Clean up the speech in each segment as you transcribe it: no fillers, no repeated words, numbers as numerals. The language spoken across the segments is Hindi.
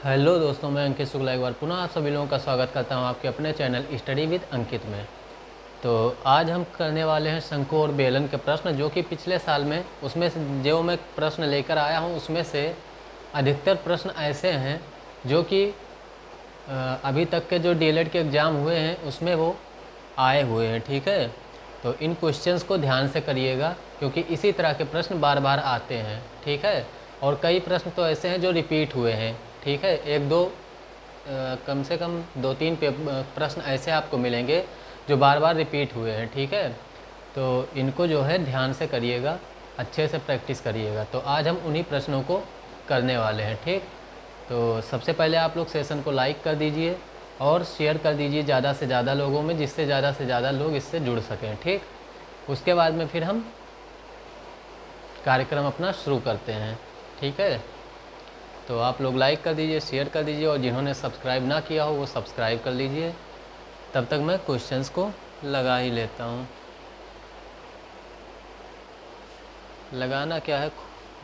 हेलो दोस्तों, मैं अंकित शुक्ला एक बार पुनः आप सभी लोगों का स्वागत करता हूं आपके अपने चैनल स्टडी विद अंकित में। तो आज हम करने वाले हैं शंकु और बेलन के प्रश्न, जो कि पिछले साल में उसमें से जो मैं प्रश्न लेकर आया हूं उसमें से अधिकतर प्रश्न ऐसे हैं जो कि अभी तक के जो डीएलएड के एग्ज़ाम हुए हैं उसमें वो आए हुए हैं। ठीक है, तो इन क्वेश्चंस को ध्यान से करिएगा क्योंकि इसी तरह के प्रश्न बार बार आते हैं। ठीक है, और कई प्रश्न तो ऐसे हैं जो रिपीट हुए हैं। ठीक है, एक दो कम से कम दो तीन प्रश्न ऐसे आपको मिलेंगे जो बार बार रिपीट हुए हैं। ठीक है, तो इनको जो है ध्यान से करिएगा, अच्छे से प्रैक्टिस करिएगा। तो आज हम उन्हीं प्रश्नों को करने वाले हैं। ठीक, तो सबसे पहले आप लोग सेशन को लाइक कर दीजिए और शेयर कर दीजिए ज़्यादा से ज़्यादा लोगों में, जिससे ज़्यादा से ज़्यादा लोग इससे जुड़ सकें। ठीक, उसके बाद में फिर हम कार्यक्रम अपना शुरू करते हैं। ठीक है, तो आप लोग लाइक कर दीजिए, शेयर कर दीजिए और जिन्होंने सब्सक्राइब ना किया हो वो सब्सक्राइब कर लीजिए। तब तक मैं क्वेश्चंस को लगा ही लेता हूँ। लगाना क्या है,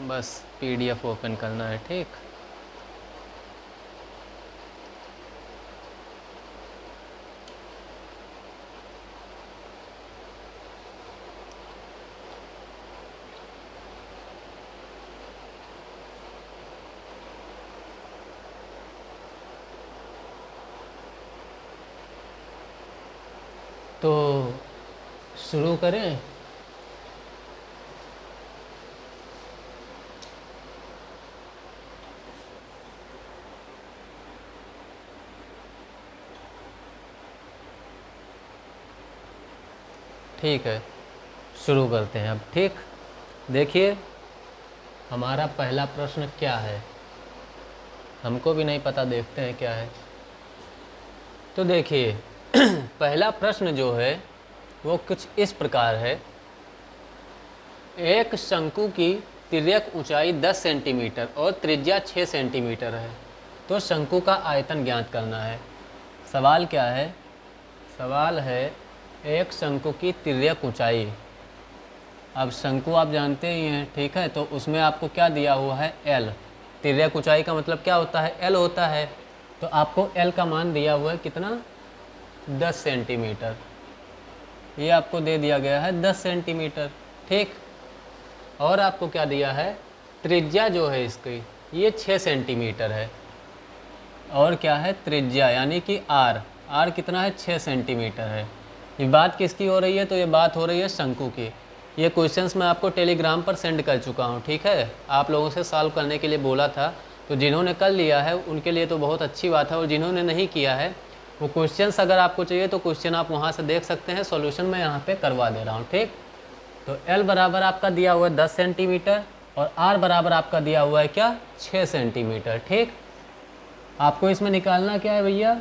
बस पीडीएफ ओपन करना है। ठीक, तो शुरू करें। ठीक है, शुरू करते हैं अब। ठीक, देखिए हमारा पहला प्रश्न क्या है, हमको भी नहीं पता, देखते हैं क्या है। तो देखिए पहला प्रश्न जो है वो कुछ इस प्रकार है। एक शंकु की तिर्यक ऊंचाई 10 सेंटीमीटर और त्रिज्या 6 सेंटीमीटर है, तो शंकु का आयतन ज्ञात करना है। सवाल क्या है? सवाल है एक शंकु की तिर्यक ऊंचाई। अब शंकु आप जानते ही हैं, ठीक है, तो उसमें आपको क्या दिया हुआ है? एल। तिर्यक ऊंचाई का मतलब क्या होता है? एल होता है। तो आपको एल का मान दिया हुआ है कितना? 10 सेंटीमीटर। ये आपको दे दिया गया है 10 सेंटीमीटर। ठीक, और आपको क्या दिया है? त्रिज्या जो है इसकी ये 6 सेंटीमीटर है। और क्या है? त्रिज्या यानी कि आर। आर कितना है? 6 सेंटीमीटर है। ये बात किसकी हो रही है? तो ये बात हो रही है शंकु की। ये क्वेश्चंस मैं आपको टेलीग्राम पर सेंड कर चुका हूँ। ठीक है, आप लोगों से सॉल्व करने के लिए बोला था, तो जिन्होंने कर लिया है उनके लिए तो बहुत अच्छी बात है, और जिन्होंने नहीं किया है वो क्वेश्चंस अगर आपको चाहिए तो क्वेश्चन आप वहाँ से देख सकते हैं। सॉल्यूशन मैं यहाँ पे करवा दे रहा हूँ। ठीक, तो एल बराबर आपका दिया हुआ है 10 सेंटीमीटर और आर बराबर आपका दिया हुआ है क्या? 6 सेंटीमीटर। ठीक, आपको इसमें निकालना क्या है भैया?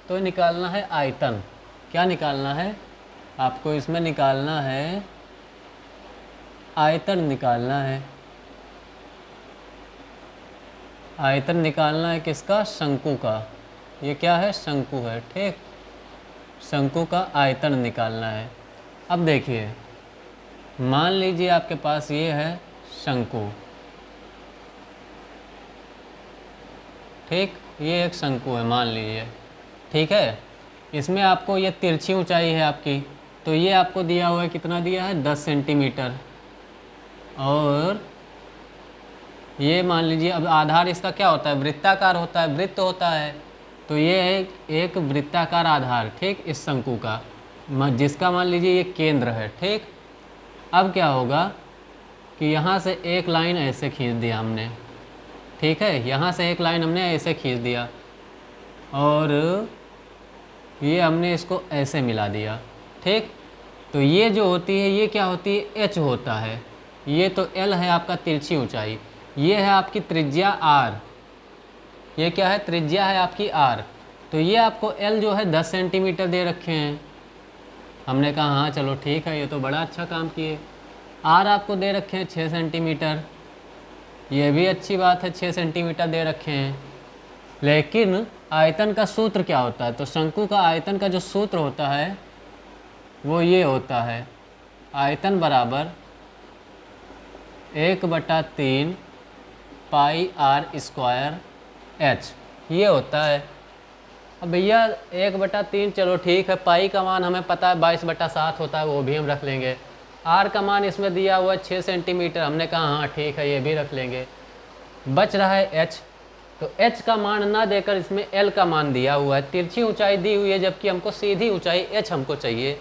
तो निकालना है आयतन। क्या निकालना है? आपको इसमें निकालना है आयतन, निकालना है आयतन। निकालना है किसका? शंकु का। ये क्या है? शंकु है। ठीक, शंकु का आयतन निकालना है। अब देखिए, मान लीजिए आपके पास ये है शंकु। ठीक, ये एक शंकु है मान लीजिए। ठीक है, इसमें आपको ये तिरछी ऊंचाई है आपकी, तो ये आपको दिया हुआ है कितना? दिया है 10 सेंटीमीटर। और ये मान लीजिए, अब आधार इसका क्या होता है? वृत्ताकार होता है, वृत्त होता है। तो ये एक वृत्ताकार आधार, ठीक, इस शंकु का, जिसका मान लीजिए ये केंद्र है। ठीक, अब क्या होगा कि यहाँ से एक लाइन ऐसे खींच दिया हमने। ठीक है, यहाँ से एक लाइन हमने ऐसे खींच दिया और ये हमने इसको ऐसे मिला दिया। ठीक, तो ये जो होती है ये क्या होती है? एच होता है। ये तो एल है आपका तिरछी ऊंचाई, ये है आपकी त्रिज्या आर। ये क्या है? त्रिज्या है आपकी आर। तो ये आपको एल जो है 10 सेंटीमीटर दे रखे हैं। हमने कहा हाँ चलो ठीक है, ये तो बड़ा अच्छा काम किए। आर आपको दे रखे हैं 6 सेंटीमीटर, ये भी अच्छी बात है, 6 सेंटीमीटर दे रखे हैं। लेकिन आयतन का सूत्र क्या होता है? तो शंकु का आयतन का जो सूत्र होता है वो ये होता है, आयतन बराबर 1/3 पाई आर स्क्वायर एच। ये होता है। अब भैया 1/3 चलो ठीक है, पाई का मान हमें पता है 22/7 होता है, वो भी हम रख लेंगे। आर का मान इसमें दिया हुआ है 6 सेंटीमीटर, हमने कहा हाँ ठीक है ये भी रख लेंगे। बच रहा है एच, तो एच का मान ना देकर इसमें एल का मान दिया हुआ है। तिरछी ऊंचाई दी हुई है जबकि हमको सीधी ऊंचाई एच हमको चाहिए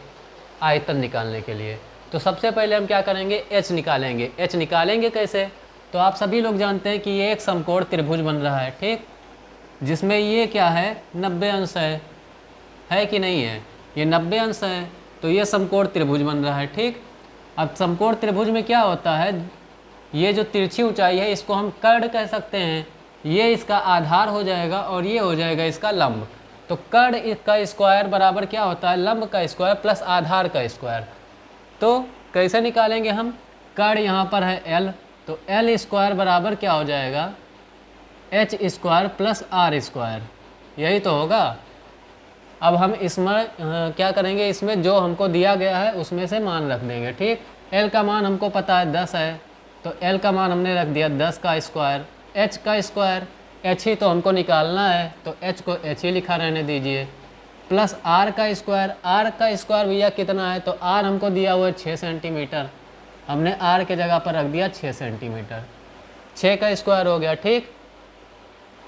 आयतन निकालने के लिए। तो सबसे पहले हम क्या करेंगे, एच निकालेंगे। एच निकालेंगे कैसे, तो आप सभी लोग जानते हैं कि ये एक समकोण त्रिभुज बन रहा है, ठीक, जिसमें ये क्या है 90 अंश है कि नहीं है, ये 90 अंश है, तो ये समकोण त्रिभुज बन रहा है, ठीक। अब समकोण त्रिभुज में क्या होता है, ये जो तिरछी ऊंचाई है इसको हम कर्ण कह सकते हैं, ये इसका आधार हो जाएगा और ये हो जाएगा इसका लंब। तो कर्ण का स्क्वायर बराबर क्या होता है, लंब का स्क्वायर प्लस आधार का स्क्वायर। तो कैसे निकालेंगे हम, कर्ण यहाँ पर है एल, तो एल स्क्वायर बराबर क्या हो जाएगा, H square plus R square, यही तो होगा। अब हम इसमें क्या करेंगे, इसमें जो हमको दिया गया है उसमें से मान रख देंगे, ठीक। एल का मान हमको पता है 10 है, तो एल का मान हमने रख दिया 10 का स्क्वायर, एच का स्क्वायर, एच ही तो हमको निकालना है तो एच को एच ही लिखा रहने दीजिए, प्लस आर का स्क्वायर। आर का स्क्वायर भैया कितना है, तो आर हमको दिया हुआ है 6 सेंटीमीटर, हमने आर के जगह पर रख दिया 6 सेंटीमीटर, 6 का स्क्वायर हो गया, ठीक।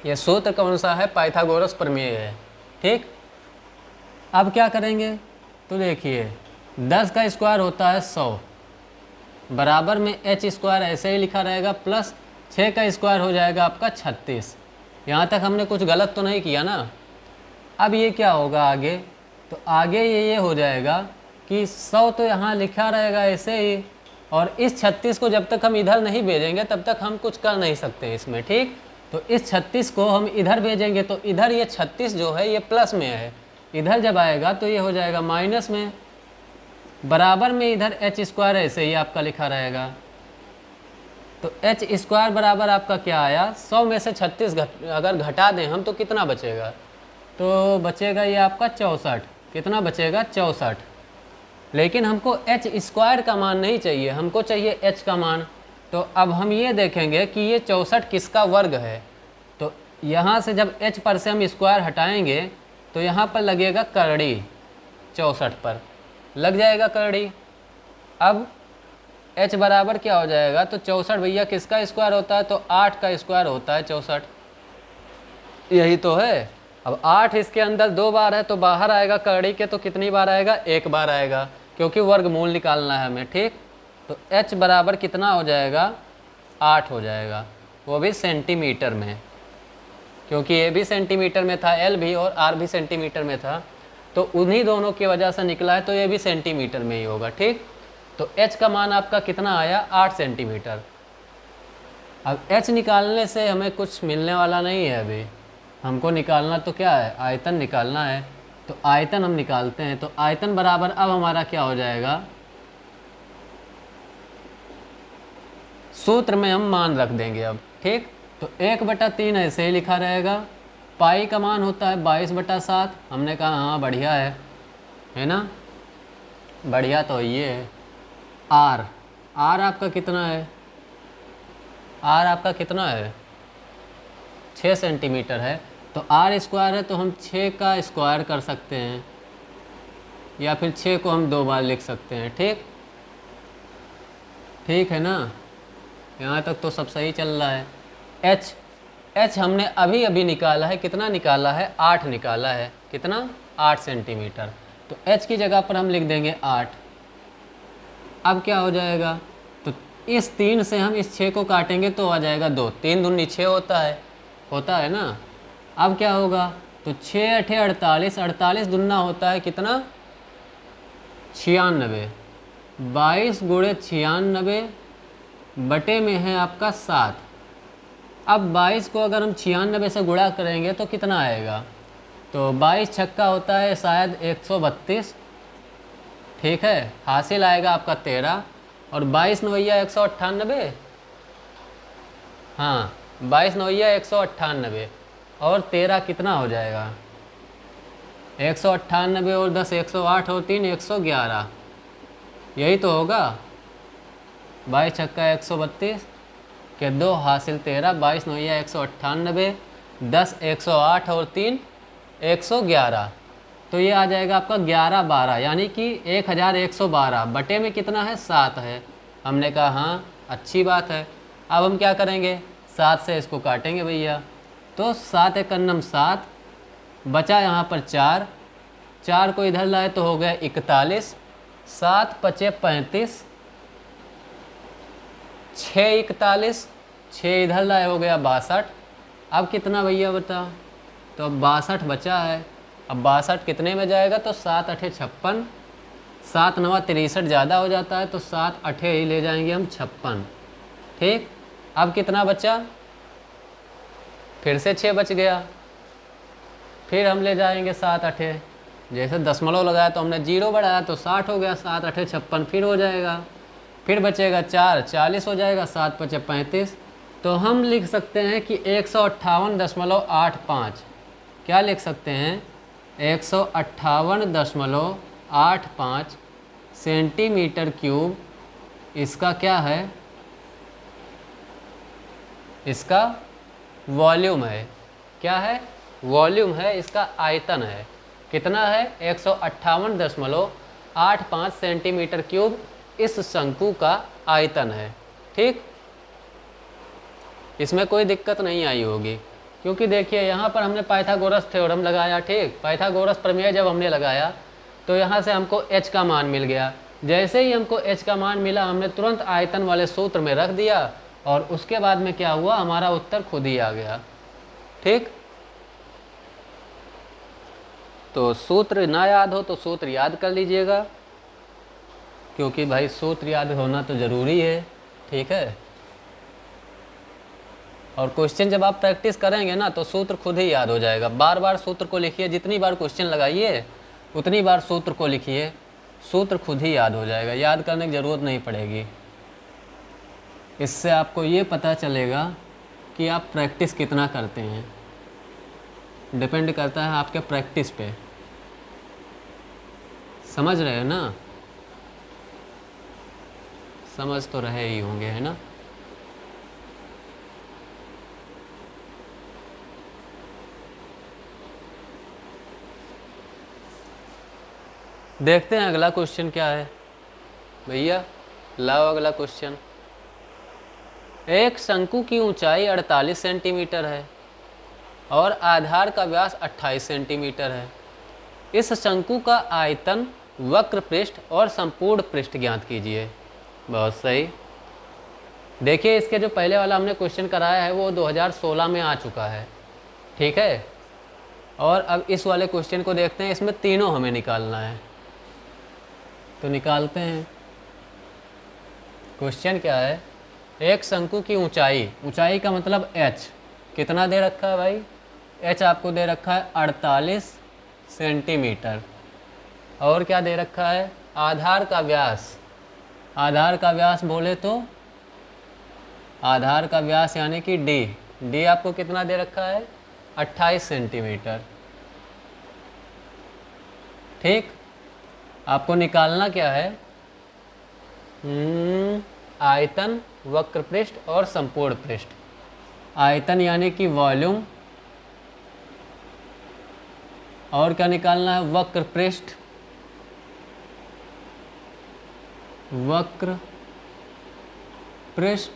ये सूत्र कौन सा है, पाइथागोरस प्रमेय है, ठीक। अब क्या करेंगे, तो देखिए 10 का स्क्वायर होता है 100, बराबर में एच स्क्वायर ऐसे ही लिखा रहेगा, प्लस 6 का स्क्वायर हो जाएगा आपका 36। यहाँ तक हमने कुछ गलत तो नहीं किया ना। अब ये क्या होगा आगे, तो आगे ये हो जाएगा कि 100 तो यहाँ लिखा रहेगा ऐसे ही, और इस 36 को जब तक हम इधर नहीं भेजेंगे तब तक हम कुछ कर नहीं सकते इसमें, ठीक। तो इस 36 को हम इधर भेजेंगे तो इधर ये 36 जो है ये प्लस में है, इधर जब आएगा तो ये हो जाएगा माइनस में, बराबर में इधर एच स्क्वायर ऐसे ही आपका लिखा रहेगा। तो एच स्क्वायर बराबर आपका क्या आया, 100 में से 36 अगर घटा दें हम तो कितना बचेगा, तो बचेगा ये आपका 64, कितना बचेगा 64। लेकिन हमको एच स्क्वायर का मान नहीं चाहिए, हमको चाहिए एच का मान। तो अब हम ये देखेंगे कि ये 64 किसका वर्ग है, तो यहाँ से जब एच पर से हम स्क्वायर हटाएंगे तो यहाँ पर लगेगा करड़ी, 64 पर लग जाएगा करड़ी। अब h बराबर क्या हो जाएगा, तो 64 भैया किसका स्क्वायर होता है, तो 8 का स्क्वायर होता है 64, यही तो है। अब 8 इसके अंदर 2 बार है तो बाहर आएगा करड़ी के, तो कितनी बार आएगा, 1 बार आएगा, क्योंकि वर्गमूल निकालना है हमें, ठीक। तो h बराबर कितना हो जाएगा, 8 हो जाएगा, वो भी सेंटीमीटर में, क्योंकि ये भी सेंटीमीटर में था, एल भी और आर भी सेंटीमीटर में था, तो उन्हीं दोनों की वजह से निकला है, तो ये भी सेंटीमीटर में ही होगा, ठीक। तो h का मान आपका कितना आया, 8 सेंटीमीटर। अब h निकालने से हमें कुछ मिलने वाला नहीं है, अभी हमको निकालना तो क्या है, आयतन निकालना है। तो आयतन हम निकालते हैं, तो आयतन बराबर अब हमारा क्या हो जाएगा, सूत्र में हम मान रख देंगे अब, ठीक। तो 1/3 ऐसे ही लिखा रहेगा, पाई का मान होता है 22/7, हमने कहा हाँ बढ़िया है ना, बढ़िया तो ये है। आर आपका कितना है, आर आपका कितना है 6 सेंटीमीटर है, तो आर स्क्वायर है तो हम 6 का स्क्वायर कर सकते हैं, या फिर 6 को हम 2 बार लिख सकते हैं, ठीक है ना, यहाँ तक तो सब सही चल रहा है। एच हमने अभी निकाला है, कितना निकाला है, 8 निकाला है, कितना 8 सेंटीमीटर, तो एच की जगह पर हम लिख देंगे 8। अब क्या हो जाएगा, तो इस 3 से हम इस 6 को काटेंगे तो आ जाएगा 2, 3 दूनी 6 होता है ना। अब क्या होगा, तो 6 8 48, 48 दुना होता है कितना 96, 22 गुणे 96 बटे में है आपका 7। अब 22 को अगर हम 96 से गुणा करेंगे तो कितना आएगा, तो 22 छक्का होता है शायद 132, ठीक है, हासिल आएगा आपका 13, और 22 नवैया 198, हाँ 22 नवैया 198, और 13 कितना हो जाएगा 198, और 10 108, और 3 111, यही तो होगा। 22 छक्का 132 के 2 हासिल 13, 22 नवैया 198, 10 108 और 3 111, तो ये आ जाएगा आपका 11 12, यानी कि 1112 बटे में कितना है 7 है। हमने कहा हाँ अच्छी बात है। अब हम क्या करेंगे, 7 से इसको काटेंगे भैया, तो 7 एक अन्नम 7, बचा यहाँ पर 4, 4 को इधर लाए तो हो गया 41, 7 पचे 35, 6 41, 6 इधर लाए हो गया 62। अब कितना भैया बता, तो अब 62 बचा है। अब 62 कितने में जाएगा, तो 7 8 56, 7 9 63 ज़्यादा हो जाता है, तो 7 8 ही ले जाएंगे हम 56। ठीक, अब कितना बचा, फिर से 6 बच गया, फिर हम ले जाएंगे 7 8, जैसे दशमलव लगाया तो हमने 0 बढ़ाया तो 60 हो गया, 7 8 56 फिर हो जाएगा, फिर बचेगा 4 40 हो जाएगा, 7 5 35। तो हम लिख सकते हैं कि 158.85, क्या लिख सकते हैं 158.85 सेंटीमीटर क्यूब इसका क्या है, इसका वॉल्यूम है। क्या है, वॉल्यूम है, इसका आयतन है। कितना है, 158.85 सेंटीमीटर क्यूब इस शंकु का आयतन है। ठीक, इसमें कोई दिक्कत नहीं आई होगी, क्योंकि देखिए यहाँ पर हमने पाइथागोरस थ्योरम लगाया। ठीक, पाइथागोरस प्रमेय जब हमने लगाया तो यहाँ से हमको h का मान मिल गया। जैसे ही हमको h का मान मिला, हमने तुरंत आयतन वाले सूत्र में रख दिया और उसके बाद में क्या हुआ, हमारा उत्तर खुद ही आ गया। ठीक, तो सूत्र ना याद हो तो सूत्र याद कर लीजिएगा, क्योंकि भाई सूत्र याद होना तो ज़रूरी है। ठीक है, और क्वेश्चन जब आप प्रैक्टिस करेंगे ना तो सूत्र खुद ही याद हो जाएगा। बार बार सूत्र को लिखिए, जितनी बार क्वेश्चन लगाइए उतनी बार सूत्र को लिखिए, सूत्र खुद ही याद हो जाएगा, याद करने की ज़रूरत नहीं पड़ेगी। इससे आपको ये पता चलेगा कि आप प्रैक्टिस कितना करते हैं, डिपेंड करता है आपके प्रैक्टिस पे। समझ रहे हो ना, समझ तो रहे ही होंगे, है ना। देखते हैं अगला क्वेश्चन क्या है भैया। लाओ अगला क्वेश्चन। एक शंकु की ऊंचाई 48 सेंटीमीटर है और आधार का व्यास 28 सेंटीमीटर है। इस शंकु का आयतन, वक्र पृष्ठ और संपूर्ण पृष्ठ ज्ञात कीजिए। बहुत सही। देखिए, इसके जो पहले वाला हमने क्वेश्चन कराया है वो 2016 में आ चुका है। ठीक है, और अब इस वाले क्वेश्चन को देखते हैं। इसमें तीनों हमें निकालना है, तो निकालते हैं। क्वेश्चन क्या है, एक शंकु की ऊंचाई, ऊंचाई का मतलब h कितना दे रखा है भाई, h आपको दे रखा है 48 सेंटीमीटर। और क्या दे रखा है, आधार का व्यास। आधार का व्यास बोले तो आधार का व्यास यानी कि d आपको कितना दे रखा है 28 सेंटीमीटर। ठीक, आपको निकालना क्या है, आयतन, वक्र पृष्ठ और संपूर्ण पृष्ठ। आयतन यानी कि वॉल्यूम, और क्या निकालना है, वक्र पृष्ठ, वक्र पृष्ठ,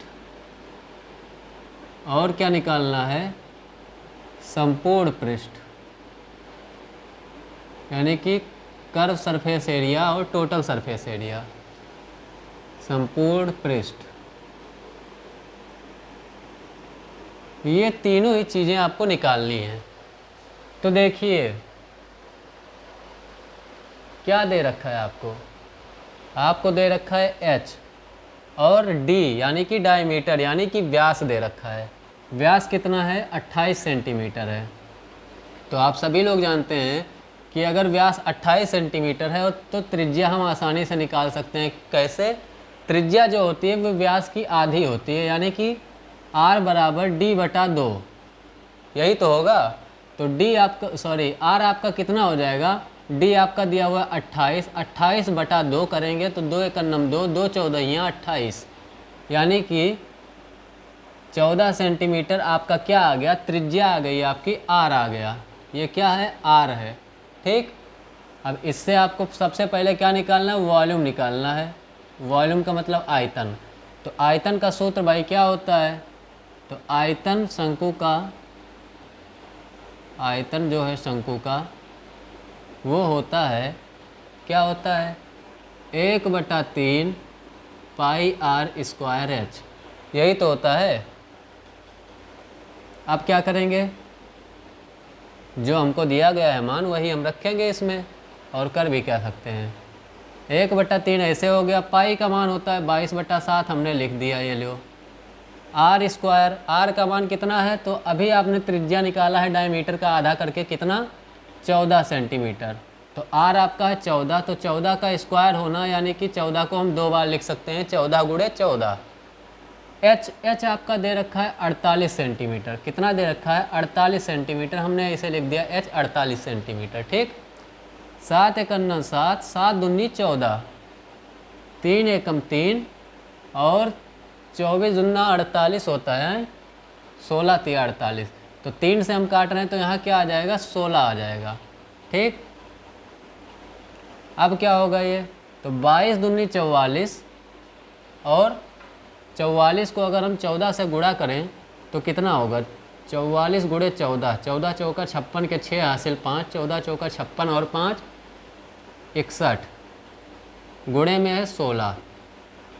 और क्या निकालना है, संपूर्ण पृष्ठ, यानी कि कर्व सरफेस एरिया और टोटल सरफेस एरिया। संपूर्ण पृष्ठ, ये तीनों ही चीज़ें आपको निकालनी हैं। तो देखिए क्या दे रखा है आपको, आपको दे रखा है h और d यानी कि डायमीटर यानी कि व्यास दे रखा है। व्यास कितना है 28 सेंटीमीटर है। तो आप सभी लोग जानते हैं कि अगर व्यास 28 सेंटीमीटर है तो त्रिज्या हम आसानी से निकाल सकते हैं। कैसे, त्रिज्या जो होती है वो व्यास की आधी होती है, यानी कि r बराबर d/2, यही तो होगा। तो d आपका r आपका कितना हो जाएगा, d आपका दिया हुआ 28, 28/2 करेंगे तो 2 × 2 2 14 28, यानी कि 14 सेंटीमीटर आपका क्या आ गया, त्रिज्या आ गई आपकी, आर आ गया। ये क्या है, आर है। ठीक, अब इससे आपको सबसे पहले क्या निकालना है, वॉल्यूम निकालना है। वॉल्यूम का मतलब आयतन। तो आयतन का सूत्र भाई क्या होता है, तो आयतन शंकु का, आयतन जो है शंकु का वो होता है, क्या होता है, 1/3 पाई आर स्क्वायर एच, यही तो होता है। अब क्या करेंगे, जो हमको दिया गया है मान वही हम रखेंगे इसमें, और कर भी क्या सकते हैं। 1/3 ऐसे हो गया, पाई का मान होता है 22/7, हमने लिख दिया, ये लो। आर स्क्वायर, आर का मान कितना है, तो अभी आपने त्रिज्या निकाला है डायमीटर का आधा करके, कितना, 14 सेंटीमीटर। तो आर आपका है 14, तो 14 का स्क्वायर होना, यानी कि 14 को हम 2 बार लिख सकते हैं, 14 गुणे 14। एच आपका दे रखा है 48 सेंटीमीटर, कितना दे रखा है, 48 सेंटीमीटर, हमने इसे लिख दिया एच 48 सेंटीमीटर। ठीक, 7 एकम 7, 7 दूनी 14, 3 एकम 3, और 24 दूना 48 होता है, 16 3 48, तो 3 से हम काट रहे हैं तो यहाँ क्या आ जाएगा, 16 आ जाएगा। ठीक, अब क्या होगा ये, तो 22 दूनी 44, और 44 को अगर हम 14 से गुणा करें तो कितना होगा, 44 गुणे 14, 14 चौका 56 के 6 हासिल 5, 14 चौका 56 और 5 61, गुणे में है 16।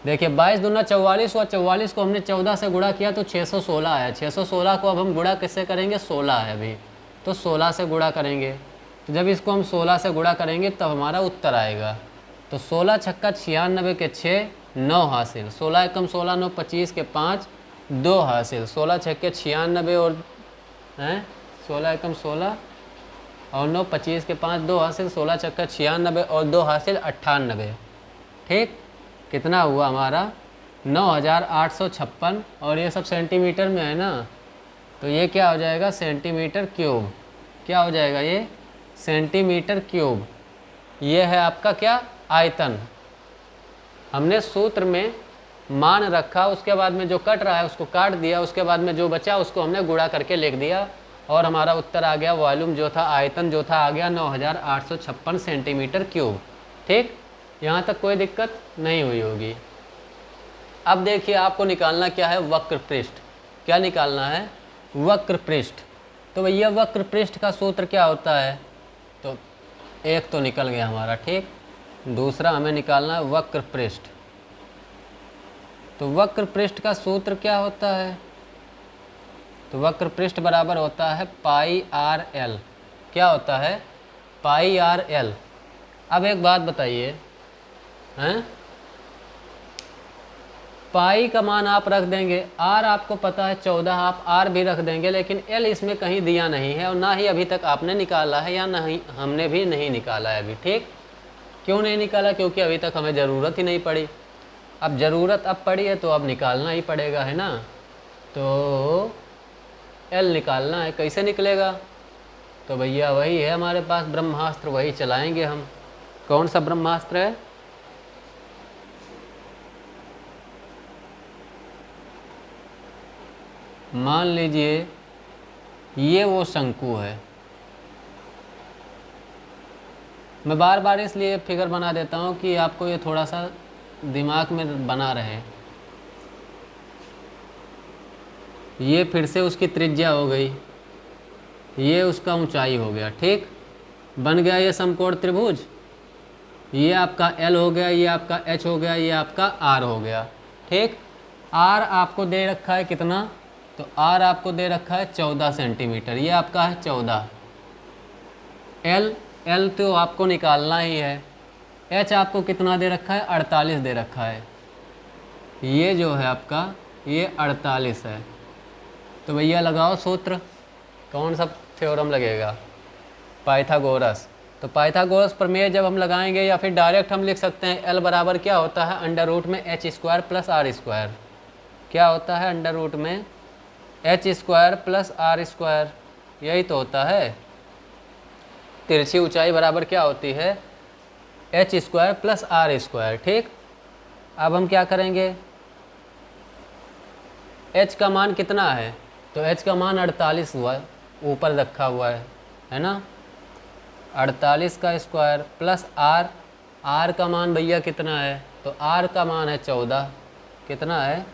देखिए 22 दूना 44 हुआ, 44 को हमने 14 से गुणा किया तो 616 आया। 616 को अब हम गुणा किससे करेंगे, 16 है अभी, तो 16 से गुणा करेंगे। तो जब इसको हम 16 से गुणा करेंगे तब हमारा उत्तर आएगा। तो 16 छक्का 96 के 6, 9 हासिल, 16 एकम 16, 9 25 के 5, 2 हासिल, 16 छक्के 96 और हैं 16 एकम 16 और 9 25 के 5, 2 हासिल, 16 छक्का 96 और 2 हासिल 98। ठीक, कितना हुआ हमारा, 9856, और ये सब सेंटीमीटर में है ना, तो ये क्या हो जाएगा, सेंटीमीटर क्यूब। क्या हो जाएगा ये, सेंटीमीटर क्यूब। ये है आपका क्या, आयतन। हमने सूत्र में मान रखा, उसके बाद में जो कट रहा है उसको काट दिया, उसके बाद में जो बचा उसको हमने गुणा करके लिख दिया, और हमारा उत्तर आ गया, वॉल्यूम जो था, आयतन जो था, आ गया 9856 सेंटीमीटर क्यूब। ठीक, यहाँ तक कोई दिक्कत नहीं हुई होगी। अब देखिए आपको निकालना क्या है, वक्र पृष्ठ। क्या निकालना है, वक्र पृष्ठ। तो भैया वक्र पृष्ठ का सूत्र क्या होता है, तो एक तो निकल गया हमारा। ठीक, दूसरा हमें निकालना है वक्र पृष्ठ। तो वक्र पृष्ठ का सूत्र क्या होता है, तो वक्र पृष्ठ बराबर होता है पाई आर एल। क्या होता है, पाई आर एल। अब एक बात बताइए, हैं, पाई का मान आप रख देंगे, आर आपको पता है 14, आप आर भी रख देंगे, लेकिन एल इसमें कहीं दिया नहीं है, और ना ही अभी तक आपने निकाला है, या नहीं हमने भी नहीं निकाला है अभी। ठीक, क्यों नहीं निकाला, क्योंकि अभी तक हमें ज़रूरत ही नहीं पड़ी। अब ज़रूरत अब पड़ी है तो अब निकालना ही पड़ेगा, है ना। तो एल निकालना है, कैसे निकलेगा, तो भैया वही है हमारे पास ब्रह्मास्त्र, वही चलाएंगे हम। कौन सा ब्रह्मास्त्र है, मान लीजिए ये वो शंकु है। मैं बार बार इसलिए फिगर बना देता हूँ कि आपको ये थोड़ा सा दिमाग में बना रहे। ये फिर से उसकी त्रिज्या हो गई, ये उसका ऊंचाई हो गया। ठीक, बन गया ये समकोण त्रिभुज। ये आपका एल हो गया, ये आपका एच हो गया, ये आपका आर हो गया। ठीक, आर आपको दे रखा है कितना, तो आर आपको दे रखा है 14 सेंटीमीटर, ये आपका है 14। एल तो आपको निकालना ही है। एच आपको कितना दे रखा है, 48 दे रखा है। ये जो है आपका, ये 48 है। तो भैया लगाओ सूत्र, कौन सा थ्योरम लगेगा, पाइथागोरस। तो पाइथागोरस प्रमेय जब हम लगाएंगे, या फिर डायरेक्ट हम लिख सकते हैं, एल बराबर क्या होता है, अंडर रूट में H square plus R square. क्या होता है, अंडर रूट में H square plus R square, यही तो होता है। तिरछी ऊंचाई बराबर क्या होती है, H square plus R square. ठीक, अब हम क्या करेंगे, h का मान कितना है, तो h का मान 48 हुआ, ऊपर रखा हुआ है ना। 48 का स्क्वायर प्लस r का मान भैया कितना है, तो r का मान है 14, कितना है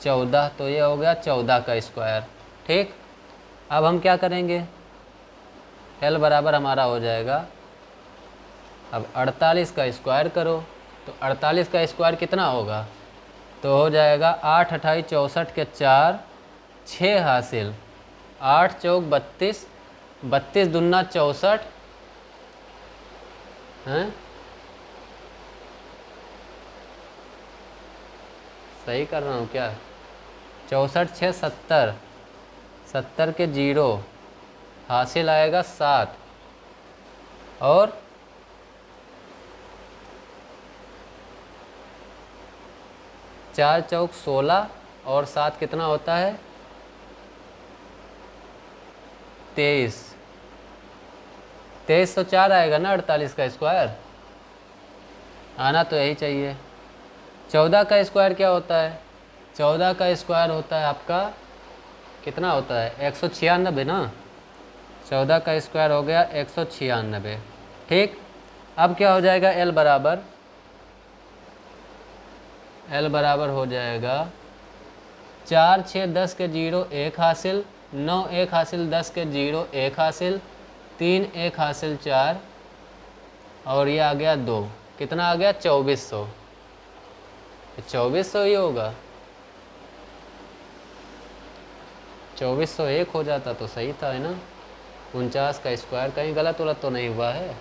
14, तो ये हो गया 14 का स्क्वायर। ठीक, अब हम क्या करेंगे, l बराबर हमारा हो जाएगा, अब 48 का स्क्वायर करो, तो 48 का स्क्वायर कितना होगा, तो हो जाएगा 8 28 64 के 4 6 हासिल, 8 चौक 32, 32 दूना 64 हैं, सही कर रहा हूँ क्या, 64 6 70, 70 के 0 हासिल आएगा 7 और 4 चौक 16 और 7 कितना होता है 23, 23 तो 4 आएगा ना 48 का स्क्वायर, आना तो यही चाहिए। 14 का स्क्वायर क्या होता है, 14 का स्क्वायर होता है आपका कितना होता है 196 ना, 14 का स्क्वायर हो गया 196। ठीक, अब क्या हो जाएगा, L बराबर हो जाएगा 4 6 10 के 0 1 हासिल, 9 1 हासिल, 10 के 0 1 हासिल, 3 1 हासिल 4 और ये आ गया 2, कितना आ गया 2400, 2400 ही होगा, 2401 हो जाता तो सही था, है ना। 49 का स्क्वायर कहीं गलत उलट तो नहीं हुआ है।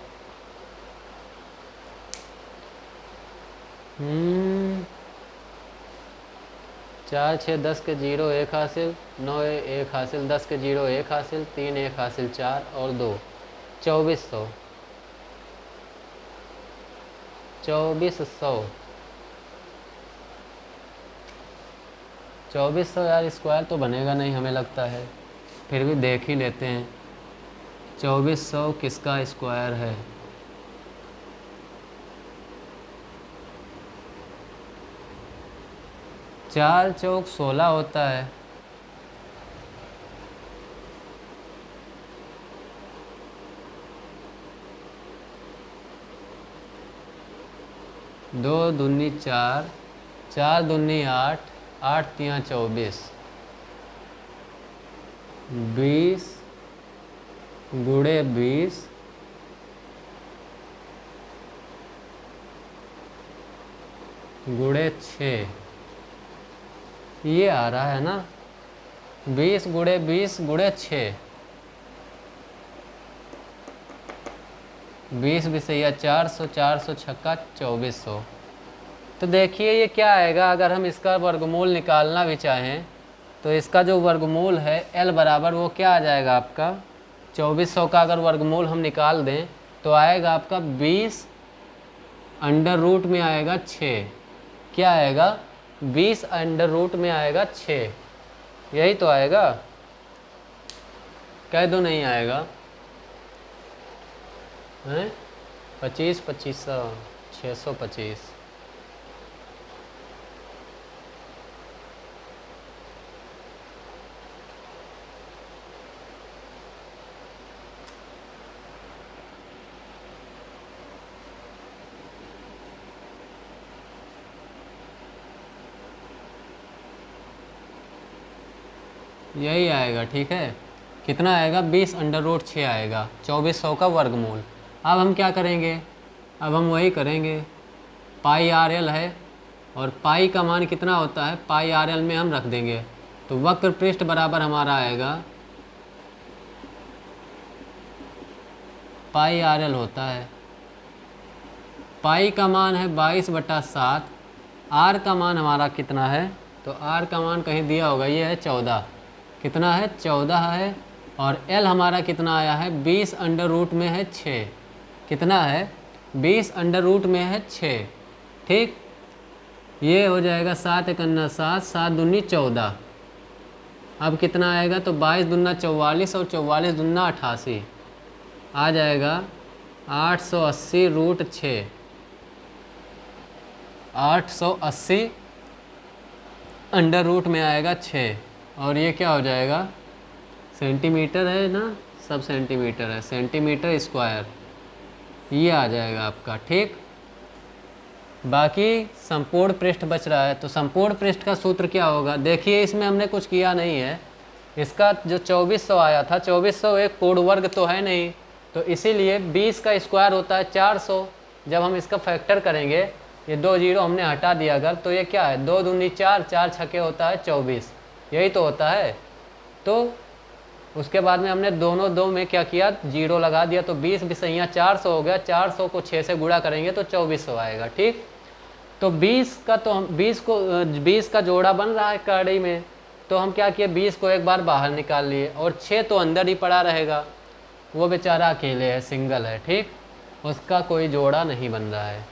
4 6 10 के 0 1 हासिल, 9 1 हासिल, 10 के 0 1 हासिल, 3 1 हासिल 4 और 2, 2400, 2400 यार, स्क्वायर तो बनेगा नहीं हमें लगता है, फिर भी देख ही लेते हैं 2400 किसका स्क्वायर है। चार चौक 16 होता है, दो दूनी 4, 4 दूनी 8, 8 तियाँ 24, 20 गुणे 20 गुणे 6, ये आ रहा है ना, 20 गुणे 20 गुणे 6, 20 भी सही है, 400 400 छक्का 2400। तो देखिए ये क्या आएगा, अगर हम इसका वर्गमूल निकालना भी चाहें तो इसका जो वर्गमूल है L बराबर वो क्या आ जाएगा आपका, 2400 का अगर वर्गमूल हम निकाल दें तो आएगा आपका 20 अंडर रूट में आएगा 6, क्या आएगा 20 अंडर रूट में आएगा 6, यही तो आएगा, कह दो नहीं आएगा हैं, 25 2500 625। यही आएगा, ठीक है, कितना आएगा 20 अंडर रूट 6 आएगा, 2400 का वर्गमूल। अब हम क्या करेंगे, अब हम वही करेंगे, पाई आर एल है और पाई का मान कितना होता है, पाई आर एल में हम रख देंगे, तो वक्र पृष्ठ बराबर हमारा आएगा पाई आर एल होता है, पाई का मान है 22/7, आर का मान हमारा कितना है, तो आर का मान कहीं दिया होगा, ये है 14, कितना है 14 है, और एल हमारा कितना आया है 20 अंडर रूट में है 6, कितना है 20 अंडर रूट में है 6। ठीक, ये हो जाएगा 7 एकन्ना 7, 7 दूनी 14, अब कितना आएगा, तो 22 दूना 44 और 44 दूना 88, आ जाएगा 880 रूट 6, 880 अंडर रूट में आएगा 6 और ये क्या हो जाएगा, सेंटीमीटर है ना, सब सेंटीमीटर है, सेंटीमीटर स्क्वायर ये आ जाएगा आपका। ठीक, बाकी संपूर्ण पृष्ठ बच रहा है, तो संपूर्ण पृष्ठ का सूत्र क्या होगा, देखिए इसमें हमने कुछ किया नहीं है। इसका जो 2400 आया था, 2400 एक पूर्ण वर्ग तो है नहीं, तो इसीलिए 20 का स्क्वायर होता है 400। जब हम इसका फैक्टर करेंगे, ये 2 जीरो हमने हटा दिया अगर, तो ये क्या है, 2 दूनी 4, 4 छके होता है 24, यही तो होता है। तो उसके बाद में हमने दोनों दो में क्या किया, जीरो लगा दिया, तो 20 बिसैया 400 हो गया, 400 को 6 से गुणा करेंगे तो 2400 आएगा। ठीक, तो 20 का तो हम 20 का जोड़ा बन रहा है कड़ी में, तो हम क्या किए, 20 को एक बार बाहर निकाल लिए और 6 तो अंदर ही पड़ा रहेगा, वो बेचारा अकेले है, सिंगल है। ठीक, उसका कोई जोड़ा नहीं बन रहा है,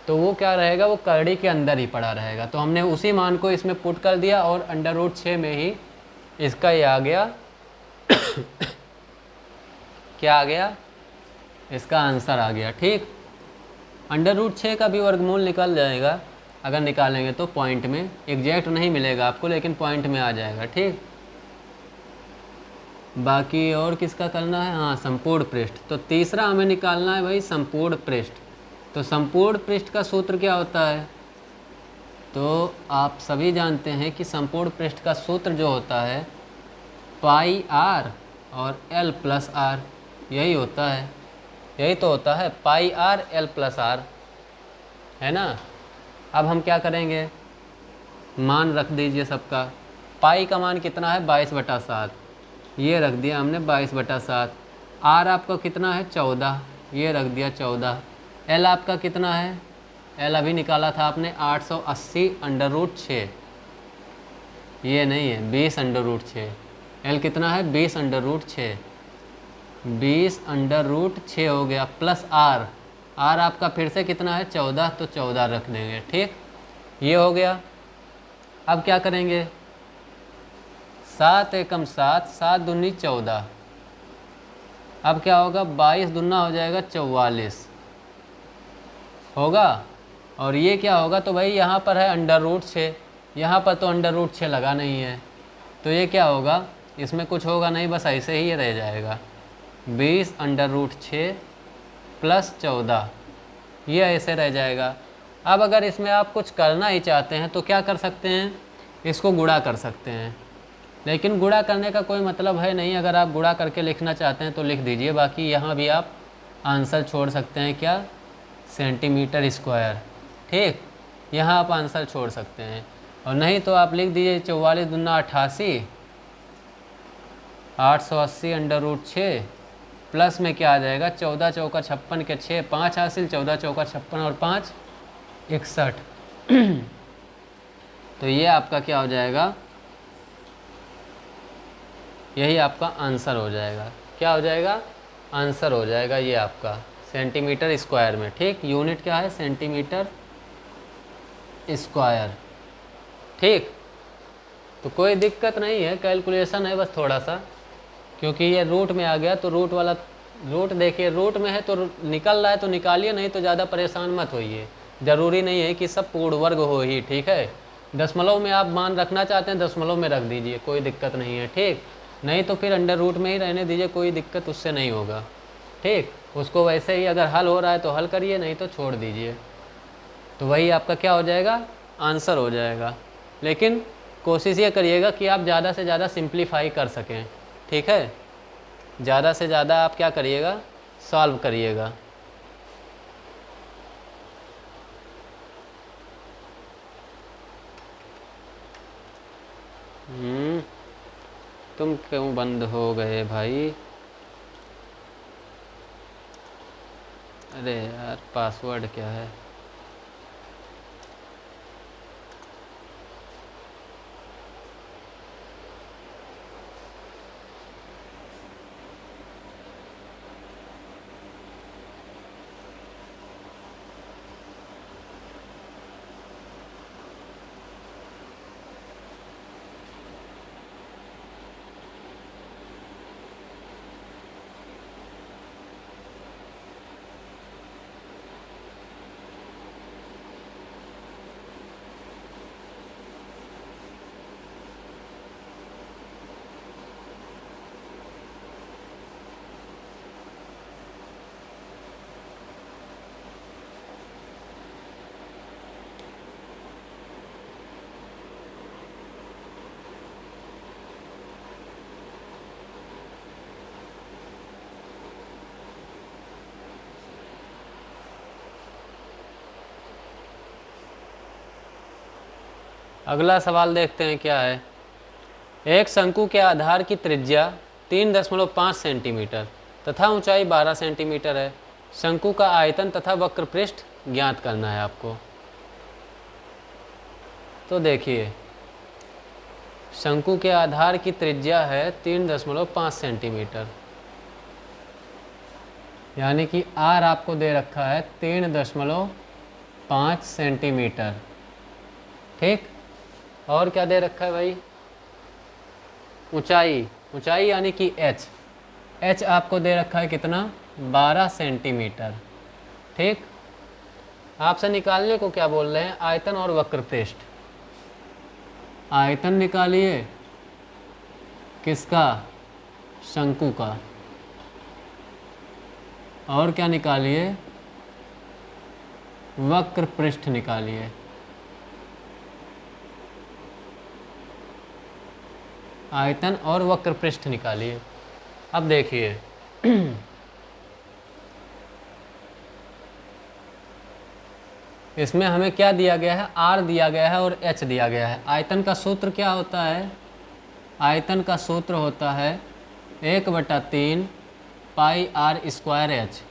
तो वो क्या रहेगा, वो कड़ी के अंदर ही पड़ा रहेगा। तो हमने उसी मान को इसमें पुट कर दिया और अंडर रूट 6 में ही इसका ये आ गया क्या आ गया, इसका आंसर आ गया। ठीक, अंडर रूट 6 का भी वर्गमूल निकल जाएगा, अगर निकालेंगे तो पॉइंट में, एग्जैक्ट नहीं मिलेगा आपको लेकिन पॉइंट में आ जाएगा। ठीक, बाकी और किसका करना है, हाँ संपूर्ण पृष्ठ। तो तीसरा हमें निकालना है भाई संपूर्ण पृष्ठ। तो संपूर्ण पृष्ठ का सूत्र क्या होता है, तो आप सभी जानते हैं कि संपूर्ण पृष्ठ का सूत्र जो होता है पाई आर और एल प्लस आर, यही होता है, यही तो होता है, पाई आर एल प्लस आर, है ना। अब हम क्या करेंगे, मान रख दीजिए सबका। पाई का मान कितना है, 22/7, ये रख दिया हमने 22/7। आर आपका कितना है, 14, ये रख दिया 14। एल आपका कितना है, एल अभी निकाला था आपने 880 अंडर रूट 6, ये नहीं है 20 अंडर रूट 6। एल कितना है, 20 अंडर रूट 6, 20 अंडर रूट 6 हो गया, प्लस आर, आर आपका फिर से कितना है 14, तो 14 रख देंगे। ठीक, ये हो गया। अब क्या करेंगे, 7 एकम 7, 7 दूनी 14, अब क्या होगा, 22 दूना हो जाएगा 44 होगा, और ये क्या होगा, तो भाई यहाँ पर है अंडर रूट 6, यहाँ पर तो अंडर रूट 6 लगा नहीं है, तो ये क्या होगा, इसमें कुछ होगा नहीं, बस ऐसे ही ये रह जाएगा। 20 अंडर रूट 6 प्लस 14, ये ऐसे रह जाएगा। अब अगर इसमें आप कुछ करना ही चाहते हैं तो क्या कर सकते हैं, इसको गुणा कर सकते हैं, लेकिन गुणा करने का कोई मतलब है नहीं। अगर आप गुणा करके लिखना चाहते हैं तो लिख दीजिए, बाकी यहाँ भी आप आंसर छोड़ सकते हैं, क्या, सेंटीमीटर स्क्वायर। ठीक, यहाँ आप आंसर छोड़ सकते हैं, और नहीं तो आप लिख दीजिए 44 दूना 88, 880 अंडर रूट 6 प्लस में क्या आ जाएगा, 14 चौका 56 के 6, 5 हासिल, 14 चौका 56 और 5 61। तो ये आपका क्या हो जाएगा, यही आपका आंसर हो जाएगा। क्या हो जाएगा, आंसर हो जाएगा ये आपका सेंटीमीटर स्क्वायर में। ठीक, यूनिट क्या है, सेंटीमीटर स्क्वायर। ठीक, तो कोई दिक्कत नहीं है, कैलकुलेशन है बस थोड़ा सा, क्योंकि ये रूट में आ गया, तो रूट वाला, रूट देखिए रूट में है तो निकल रहा है तो निकालिए, नहीं तो ज़्यादा परेशान मत होइए। ज़रूरी नहीं है कि सब पूर्ण वर्ग हो ही। ठीक है, दशमलव में आप मान रखना चाहते हैं दशमलव में रख दीजिए, कोई दिक्कत नहीं है। ठीक, नहीं तो फिर अंडर रूट में ही रहने दीजिए, कोई दिक्कत उससे नहीं होगा। ठीक, उसको वैसे ही अगर हल हो रहा है तो हल करिए, नहीं तो छोड़ दीजिए। तो वही आपका क्या हो जाएगा, आंसर हो जाएगा। लेकिन कोशिश ये करिएगा कि आप ज़्यादा से ज़्यादा सिंप्लीफाई कर सकें। ठीक है, ज़्यादा से ज़्यादा आप क्या करिएगा, सॉल्व करिएगा। तुम क्यों बंद हो गए भाई, अरे यार पासवर्ड क्या है। अगला सवाल देखते हैं क्या है। एक शंकु के आधार की त्रिज्या 3.5 सेंटीमीटर तथा ऊंचाई 12 सेंटीमीटर है। शंकु का आयतन तथा वक्र पृष्ठ ज्ञात करना है आपको। तो देखिए, शंकु के आधार की त्रिज्या है 3.5 सेंटीमीटर, यानी कि आर आपको दे रखा है 3.5 सेंटीमीटर। ठीक, और क्या दे रखा है भाई? ऊंचाई, ऊंचाई यानी कि एच, एच आपको दे रखा है कितना? 12 सेंटीमीटर। ठीक, आपसे निकालने को क्या बोल रहे हैं? आयतन और वक्र पृष्ठ। आयतन निकालिए किसका? शंकु का। और क्या निकालिए? वक्र पृष्ठ निकालिए। आयतन और वक्र पृष्ठ निकालिए। अब देखिए इसमें हमें क्या दिया गया है? आर दिया गया है और एच दिया गया है। आयतन का सूत्र क्या होता है? आयतन का सूत्र होता है 1/3 पाई आर स्क्वायर एच,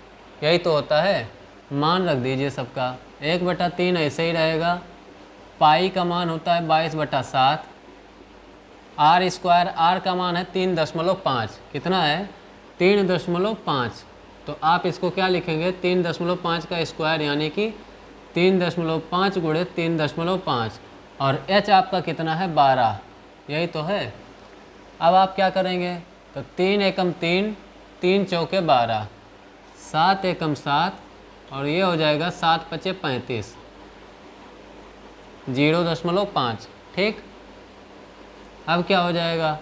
यही तो होता है। मान रख दीजिए सबका, 1/3 ऐसे ही रहेगा। पाई का मान होता है 22/7। आर स्क्वायर, आर का मान है 3.5। कितना है? 3.5। तो आप इसको क्या लिखेंगे? 3.5 का स्क्वायर, यानी कि 3.5 गुणे 3.5। और एच आपका कितना है? 12, यही तो है। अब आप क्या करेंगे? तो 3 एकम 3, 3 चौके 12, 7 एकम 7, और ये हो जाएगा 7 पचे 35, 0.5। ठीक, अब क्या हो जाएगा?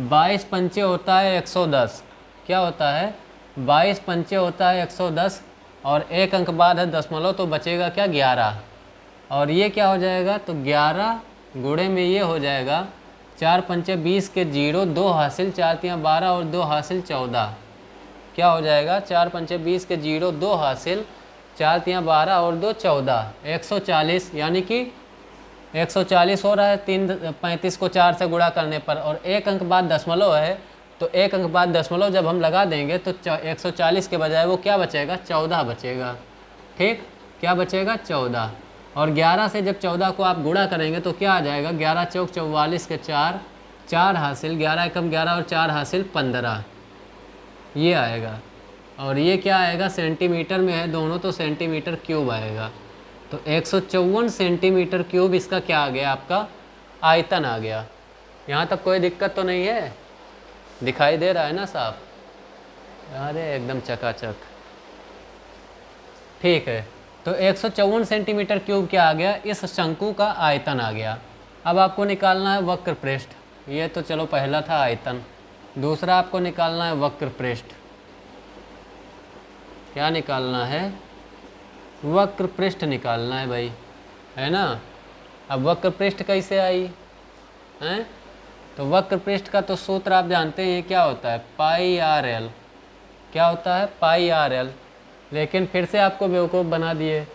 22 पंचे होता है 110। क्या होता है? 22 पंचे होता है 110, और एक अंक बाद है दशमलव, तो बचेगा क्या? 11। और ये क्या हो जाएगा? तो 11 गुणे में ये हो जाएगा 4 पंचे 20 के 0, 2 हासिल, 4 तियाँ 12 और 2 हासिल 14। क्या हो जाएगा? 4 पंचे 20 के 0, 2 हासिल, 4 तियाँ 12 और 2 14, 140। यानी कि 140 हो रहा है 35 को 4 से गुणा करने पर, और एक अंक बाद दशमलव है, तो एक अंक बाद दशमलव जब हम लगा देंगे तो 140 के बजाय वो क्या बचेगा? 14 बचेगा। ठीक, क्या बचेगा? 14। और 11 से जब 14 को आप गुणा करेंगे तो क्या आ जाएगा? 11 चौक 44 के 4, 4 हासिल, 11 एकम 11 और 4 हासिल 15, ये आएगा। और ये क्या आएगा? सेंटीमीटर में है दोनों, तो सेंटीमीटर क्यूब आएगा। तो 154 सेंटीमीटर क्यूब इसका क्या आ गया? आपका आयतन आ गया। यहाँ तक कोई दिक्कत तो नहीं है? दिखाई दे रहा है ना साहब? अरे एकदम चकाचक। ठीक है, तो 154 सेंटीमीटर क्यूब क्या आ गया? इस शंकु का आयतन आ गया। अब आपको निकालना है वक्र पृष्ठ। ये तो चलो पहला था आयतन, दूसरा आपको निकालना है वक्र पृष्ठ। क्या निकालना है? वक्र पृष्ठ निकालना है भाई, है ना। अब वक्र पृष्ठ कैसे आई हैं? तो वक्र पृष्ठ का तो सूत्र आप जानते हैं, क्या होता है? पाई आर एल। क्या होता है? पाई आर एल। लेकिन फिर से आपको बेवकूफ़ बना दिए,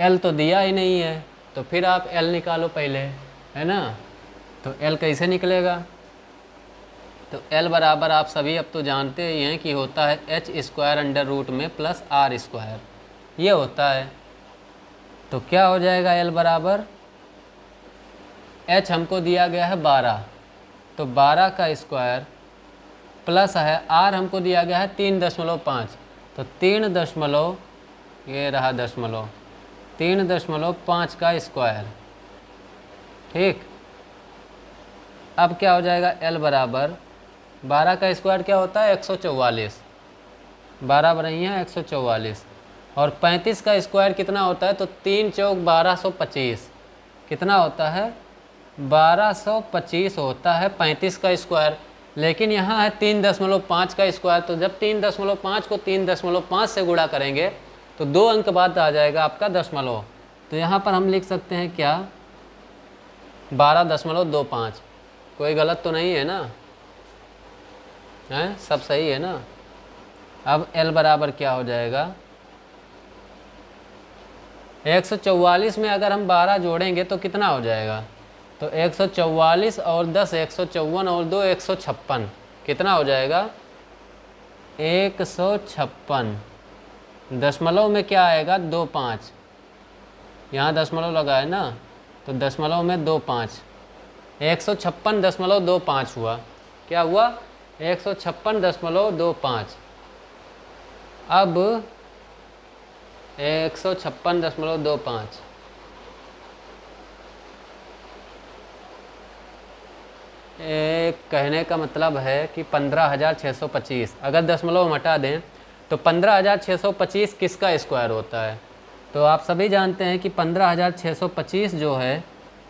एल तो दिया ही नहीं है, तो फिर आप एल निकालो पहले, है ना। तो एल कैसे निकलेगा? तो एल बराबर आप सभी अब तो जानते ही हैं कि होता है एच स्क्वायर अंडर रूट में प्लस आर स्क्वायर, ये होता है। तो क्या हो जाएगा? एल बराबर, एच हमको दिया गया है 12, तो 12 का स्क्वायर प्लस है आर हमको दिया गया है 3.5, तो 3 ये रहा दशमलव, 3.5 का स्क्वायर। ठीक, अब क्या हो जाएगा? एल बराबर 12 का स्क्वायर क्या होता है? 144, 12 बराइयाँ 144, और 35 का स्क्वायर कितना होता है? तो 3 चौक 1225, कितना होता है? 1225 होता है 35 का स्क्वायर। लेकिन यहाँ है 3.5 का स्क्वायर, तो जब 3.5 को 3.5 से गुणा करेंगे तो 2 अंक बाद आ जाएगा आपका दशमलव। तो यहाँ पर हम लिख सकते हैं क्या? 12.25। कोई गलत तो नहीं है ना? हैं, सब सही है ना? अब L बराबर क्या हो जाएगा? 144 में अगर हम 12 जोड़ेंगे तो कितना हो जाएगा? तो 144 और 10 154 और 2 156, कितना हो जाएगा? 156। दशमलव में क्या आएगा? 25, यहाँ दशमलव लगा है ना, तो दशमलव में 25, 156.25 हुआ। क्या हुआ? 156.25। अब 156.25 कहने का मतलब है कि 15,625। अगर दशमलव हम हटा दें तो 15,625 किसका स्क्वायर होता है? तो आप सभी जानते हैं कि 15,625 जो है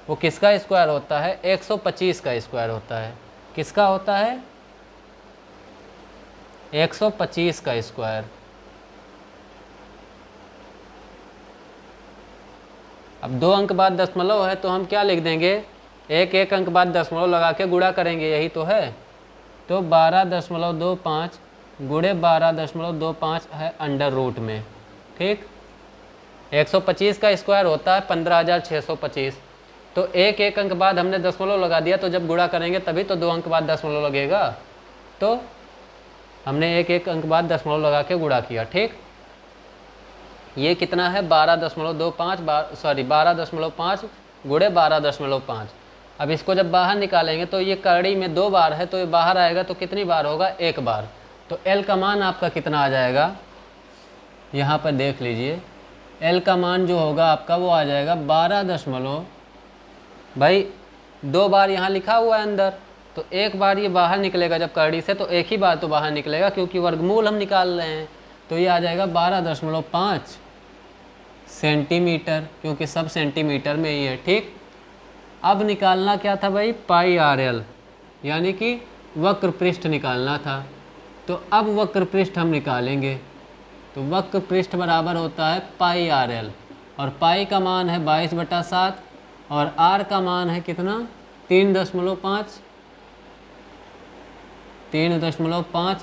वो किसका स्क्वायर होता है? 125 का स्क्वायर होता है। किसका होता है? 125 का स्क्वायर। अब 2 अंक बाद दशमलव है तो हम क्या लिख देंगे? एक अंक बाद दशमलव लगा के गुणा करेंगे, यही तो है। तो 12.25 गुणे 12.25 है अंडर रूट में। ठीक, 125 का स्क्वायर होता है 15,625। तो एक अंक बाद हमने दशमलव लगा दिया, तो जब गुणा करेंगे तभी तो 2 अंक बाद दशमलव लगेगा। तो हमने एक अंक बाद दशमलव लगा के गुणा किया। ठीक, ये कितना है? 12.5 गुणे 12.5। अब इसको जब बाहर निकालेंगे तो ये कड़ी में 2 बार है, तो ये बाहर आएगा तो कितनी बार होगा? 1 बार। तो L का मान आपका कितना आ जाएगा? यहाँ पर देख लीजिए, L का मान जो होगा आपका वो आ जाएगा 12 भाई 2 बार यहाँ लिखा हुआ है अंदर, तो 1 बार ये बाहर निकलेगा जब कड़ी से, तो 1 ही बार तो बाहर निकलेगा क्योंकि वर्गमूल हम निकाल रहे हैं। तो ये आ जाएगा 12.5 सेंटीमीटर, क्योंकि सब सेंटीमीटर में ही है। ठीक, अब निकालना क्या था भाई? पाई आर एल, यानी कि वक्र पृष्ठ निकालना था। तो अब वक्र पृष्ठ हम निकालेंगे, तो वक्र पृष्ठ बराबर होता है पाई आर एल, और पाई का मान है 22/7 और आर का मान है कितना? 3.5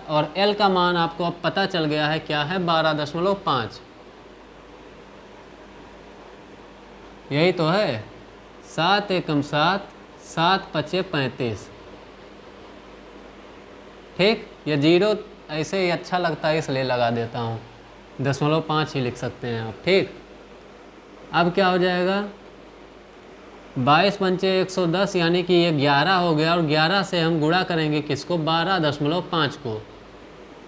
और एल का मान आपको अब पता चल गया है, क्या है? 12.5। यही तो है। 7 एकम 7, 7 पचे 35। ठीक, ये जीरो ऐसे ही अच्छा लगता है इसलिए लगा देता हूँ, 0.5 ही लिख सकते हैं आप। ठीक, अब क्या हो जाएगा? 22 पंचे 110, यानी कि ये 11 हो गया, और 11 से हम गुणा करेंगे किसको? 12.5 को।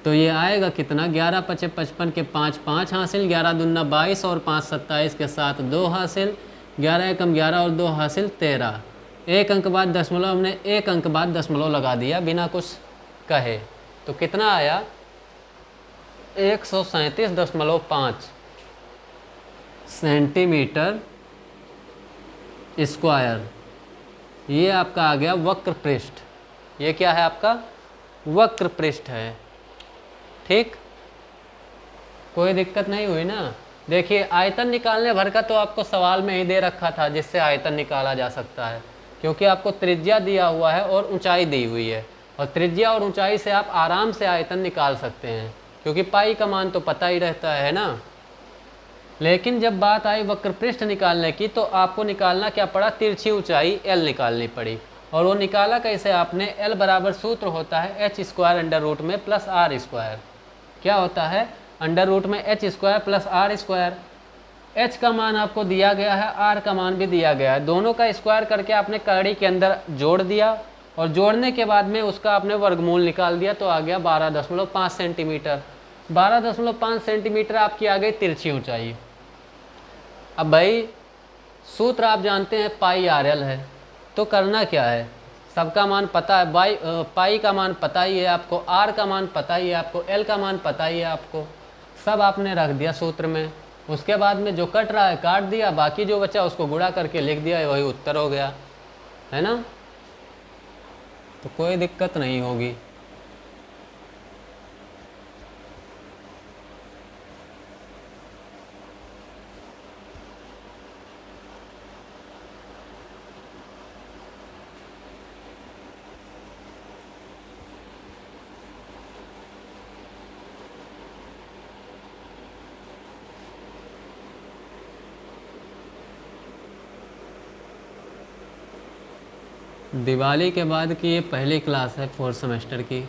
तो ये आएगा कितना? 11 पचे 55 के 5 5 हासिल, 11 दूना 22 और 5 27 के साथ 2 हासिल, 11 एकम 11 और 2 हासिल 13। एक अंक बाद दशमलव, हमने एक अंक बाद दशमलव लगा दिया बिना कुछ कहे, तो कितना आया? 137.5 सेंटीमीटर स्क्वायर। ये आपका आ गया वक्र पृष्ठ। ये क्या है आपका? वक्र पृष्ठ है। ठीक, कोई दिक्कत नहीं हुई ना? देखिए, आयतन निकालने भर का तो आपको सवाल में ही दे रखा था जिससे आयतन निकाला जा सकता है, क्योंकि आपको त्रिज्या दिया हुआ है और ऊंचाई दी हुई है, और त्रिज्या और ऊंचाई से आप आराम से आयतन निकाल सकते हैं, क्योंकि पाई का मान तो पता ही रहता है ना। लेकिन जब बात आई वक्र पृष्ठ निकालने की, तो आपको निकालना क्या पड़ा? तिरछी ऊंचाई L निकालनी पड़ी। और वो निकाला कैसे आपने? L बराबर सूत्र होता है h² अंडर रूट में प्लस r स्क्वायर। क्या होता है? अंडर रूट में h² plus r square. h का मान आपको दिया गया है, r का मान भी दिया गया है, दोनों का स्क्वायर करके आपने कड़ी के अंदर जोड़ दिया, और जोड़ने के बाद में उसका आपने वर्गमूल निकाल दिया, तो आ गया 12.5 सेंटीमीटर। 12.5 सेंटीमीटर आपकी आ गई तिरछी ऊंचाई। अब भाई सूत्र आप जानते हैं पाई आर एल है, तो करना क्या है? सबका मान पता है, पाई का मान पता ही है आपको, आर का मान पता ही है आपको, एल का मान पता ही है आपको, सब आपने रख दिया सूत्र में। उसके बाद में जो कट रहा है काट दिया, बाकी जो बचा उसको गुणा करके लिख दिया, वही उत्तर हो गया, है ना? तो कोई दिक्कत नहीं होगी। दिवाली के बाद की ये पहली क्लास है 4th सेमेस्टर की।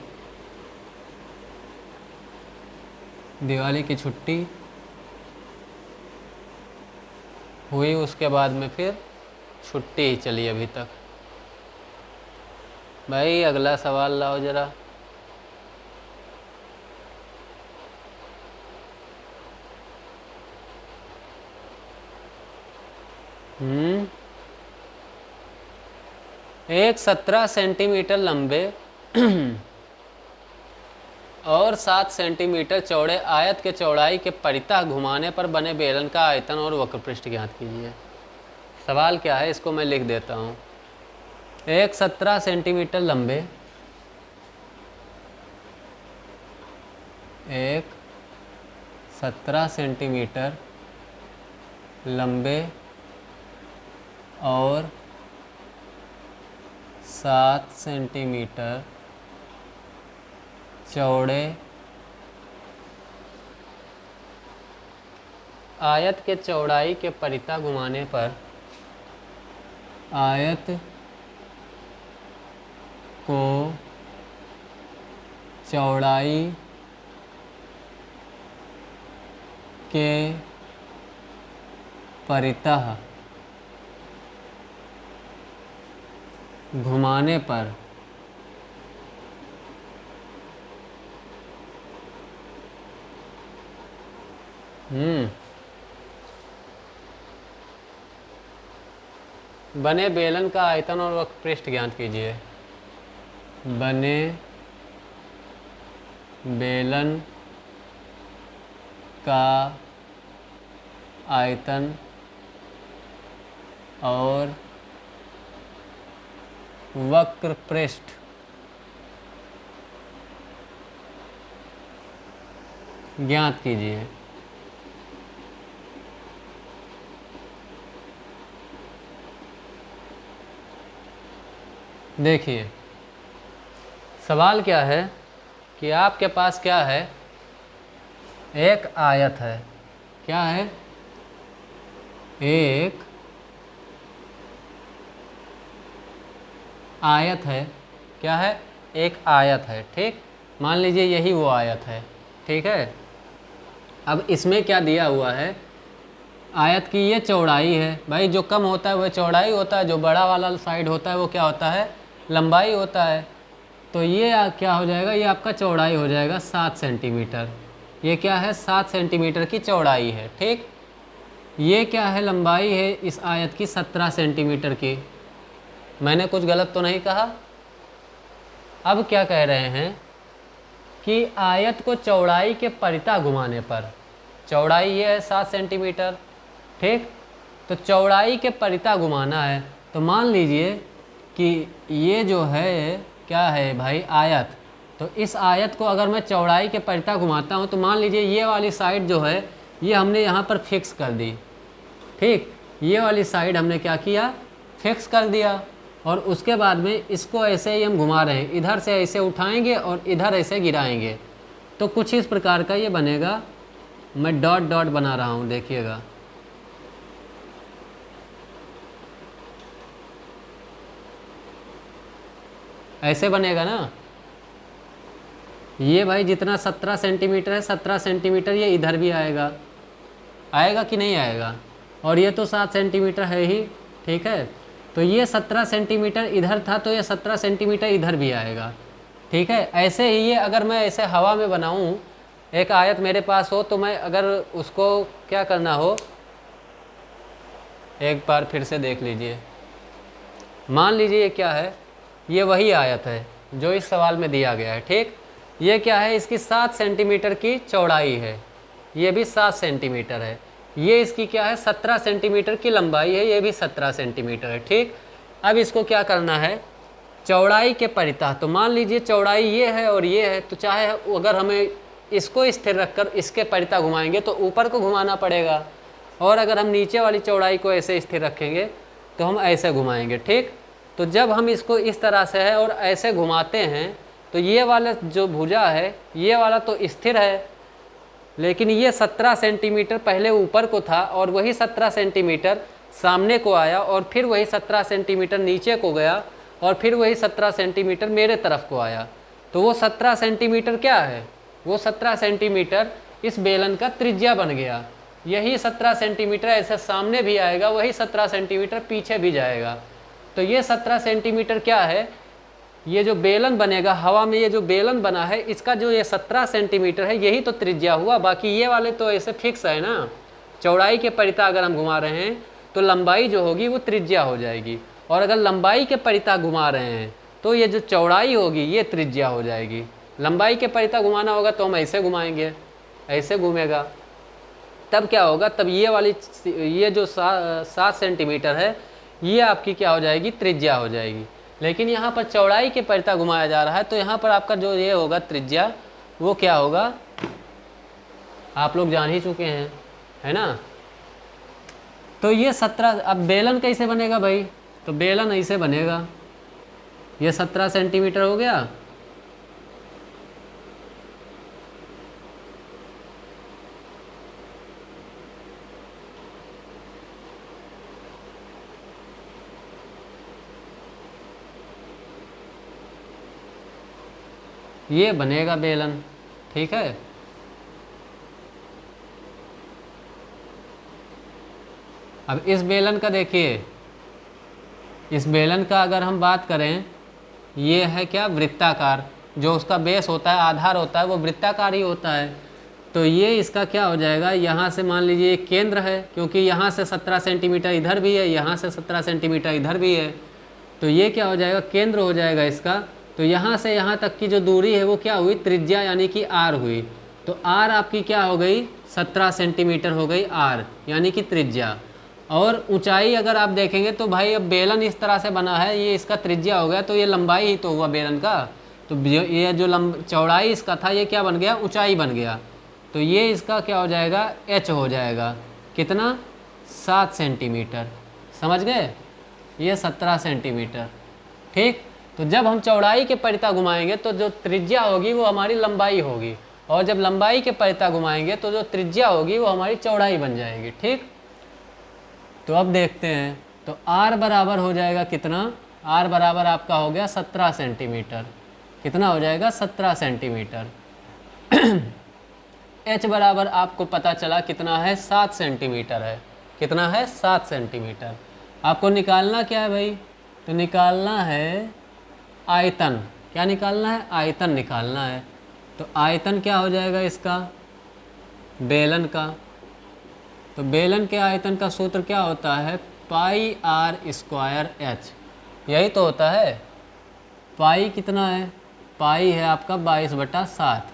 दिवाली की छुट्टी हुई, उसके बाद में फिर छुट्टी ही चली अभी तक। भाई अगला सवाल लाओ ज़रा। एक 17 सेंटीमीटर लंबे और 7 सेंटीमीटर चौड़े आयत के चौड़ाई के परितः घुमाने पर बने बेलन का आयतन और वक्रपृष्ठ ज्ञात कीजिए। सवाल क्या है इसको मैं लिख देता हूँ। एक 17 सेंटीमीटर लंबे, एक 17 सेंटीमीटर लंबे और 7 सेंटीमीटर चौड़े आयत के चौड़ाई के परितः घुमाने पर आयत को चौड़ाई के परितः घुमाने पर बने बेलन का आयतन और वक्रपृष्ठ ज्ञात कीजिए। बने बेलन का आयतन और वक्रपृष्ठ ज्ञात कीजिए। देखिए सवाल क्या है कि आपके पास क्या है, एक आयत है। क्या है? एक आयत है। क्या है? एक आयत है। ठीक, मान लीजिए यही वो आयत है। ठीक है, अब इसमें क्या दिया हुआ है, आयत की ये चौड़ाई है। भाई जो कम होता है वह चौड़ाई होता है, जो बड़ा वाला साइड होता है वो क्या होता है, लंबाई होता है। तो ये क्या हो जाएगा, ये आपका चौड़ाई हो जाएगा 7 सेंटीमीटर। ये क्या है, 7 सेंटीमीटर की चौड़ाई है। ठीक, ये क्या है, लंबाई है इस आयत की 17 सेंटीमीटर की। मैंने कुछ गलत तो नहीं कहा? अब क्या कह रहे हैं कि आयत को चौड़ाई के परितः घुमाने पर, चौड़ाई ये है 7 सेंटीमीटर। ठीक, तो चौड़ाई के परितः घुमाना है। तो मान लीजिए कि ये जो है क्या है भाई, आयत। तो इस आयत को अगर मैं चौड़ाई के परितः घुमाता हूँ तो मान लीजिए ये वाली साइड जो है ये हमने यहाँ पर फिक्स कर दी। ठीक, ये वाली साइड हमने क्या किया, फिक्स कर दिया। और उसके बाद में इसको ऐसे ही हम घुमा रहे हैं, इधर से ऐसे उठाएंगे और इधर ऐसे गिराएंगे। तो कुछ इस प्रकार का ये बनेगा। मैं डॉट डॉट बना रहा हूँ, देखिएगा। ऐसे बनेगा ना। ये भाई जितना 17 सेंटीमीटर है, 17 सेंटीमीटर ये इधर भी आएगा। आएगा कि नहीं आएगा? और ये तो 7 सेंटीमीटर है ही। ठीक है, तो ये 17 सेंटीमीटर इधर था तो ये 17 सेंटीमीटर इधर भी आएगा। ठीक है, ऐसे ही ये अगर मैं ऐसे हवा में बनाऊँ, एक आयत मेरे पास हो, तो मैं अगर उसको क्या करना हो, एक बार फिर से देख लीजिए। मान लीजिए ये क्या है, ये वही आयत है जो इस सवाल में दिया गया है। ठीक, ये क्या है, इसकी 7 सेंटीमीटर की चौड़ाई है, ये भी 7 सेंटीमीटर है। ये इसकी क्या है, 17 सेंटीमीटर की लंबाई है, ये भी 17 सेंटीमीटर है। ठीक, अब इसको क्या करना है, चौड़ाई के परितः। तो मान लीजिए चौड़ाई ये है और ये है, तो चाहे अगर हमें इसको स्थिर रखकर इसके परितः घुमाएंगे तो ऊपर को घुमाना पड़ेगा, और अगर हम नीचे वाली चौड़ाई को ऐसे स्थिर रखेंगे तो हम ऐसे घुमाएंगे। ठीक, तो जब हम इसको इस तरह से है और ऐसे घुमाते हैं तो ये वाला जो भुजा है ये वाला तो स्थिर है, लेकिन ये 17 सेंटीमीटर पहले ऊपर को था और वही 17 सेंटीमीटर सामने को आया और फिर वही 17 सेंटीमीटर नीचे को गया और फिर वही 17 सेंटीमीटर मेरे तरफ को आया, तो वो 17 सेंटीमीटर क्या है, वो 17 सेंटीमीटर इस बेलन का त्रिज्या बन गया। यही 17 सेंटीमीटर ऐसे सामने भी आएगा, वही 17 सेंटीमीटर पीछे भी जाएगा। तो ये 17 सेंटीमीटर क्या है, ये जो बेलन बनेगा हवा में, ये जो बेलन बना है इसका जो ये 17 सेंटीमीटर है यही तो त्रिज्या हुआ। बाकी ये वाले तो ऐसे फिक्स है ना, चौड़ाई के परिता अगर हम घुमा रहे हैं तो लंबाई जो होगी वो त्रिज्या हो जाएगी, और अगर लंबाई के परिता घुमा रहे हैं तो ये जो चौड़ाई होगी ये त्रिज्या हो जाएगी। लंबाई के परिता घुमाना होगा तो हम ऐसे घुमाएंगे, ऐसे घूमेगा, तब क्या होगा, तब ये वाली ये जो 7 सेंटीमीटर है ये आपकी क्या हो जाएगी, त्रिज्या हो जाएगी। लेकिन यहाँ पर चौड़ाई के परिता घुमाया जा रहा है तो यहाँ पर आपका जो ये होगा त्रिज्या वो क्या होगा, आप लोग जान ही चुके हैं, है ना। तो ये 17, अब बेलन कैसे बनेगा भाई, तो बेलन ऐसे बनेगा, ये 17 सेंटीमीटर हो गया, ये बनेगा बेलन, ठीक है। अब इस बेलन का देखिए, इस बेलन का अगर हम बात करें, ये है क्या, वृत्ताकार, जो उसका बेस होता है, आधार होता है, वो वृत्ताकार ही होता है। तो ये इसका क्या हो जाएगा, यहाँ से मान लीजिए एक केंद्र है, क्योंकि यहाँ से 17 सेंटीमीटर इधर भी है, यहाँ से 17 सेंटीमीटर इधर भी है, तो ये क्या हो जाएगा, केंद्र हो जाएगा इसका। तो यहाँ से यहाँ तक की जो दूरी है वो क्या हुई, त्रिज्या यानी कि आर हुई। तो आर आपकी क्या हो गई, 17 सेंटीमीटर हो गई आर, यानी कि त्रिज्या। और ऊंचाई अगर आप देखेंगे तो भाई अब बेलन इस तरह से बना है, ये इसका त्रिज्या हो गया, तो ये लंबाई ही तो हुआ बेलन का। तो ये जो चौड़ाई इसका था ये क्या बन गया, ऊंचाई बन गया। तो ये इसका क्या हो जाएगा, एच हो जाएगा, कितना, 7 सेंटीमीटर, समझ गए, ये 17 सेंटीमीटर, ठीक। तो जब हम चौड़ाई के परिता घुमाएंगे तो जो त्रिज्या होगी वो हमारी लंबाई होगी, और जब लंबाई के परिता घुमाएंगे तो जो त्रिज्या होगी वो हमारी चौड़ाई बन जाएगी, ठीक। तो अब देखते हैं, तो R बराबर हो जाएगा कितना, R बराबर आपका हो गया 17 सेंटीमीटर, कितना हो जाएगा, 17 सेंटीमीटर। H बराबर आपको पता चला कितना है, 7 सेंटीमीटर है, कितना है, 7 सेंटीमीटर। आपको निकालना क्या है भाई, तो निकालना है आयतन, क्या निकालना है, आयतन निकालना है। तो आयतन क्या हो जाएगा इसका, बेलन का, तो बेलन के आयतन का सूत्र क्या होता है, पाई आर स्क्वायर एच, यही तो होता है। पाई कितना है, पाई है आपका 22/7,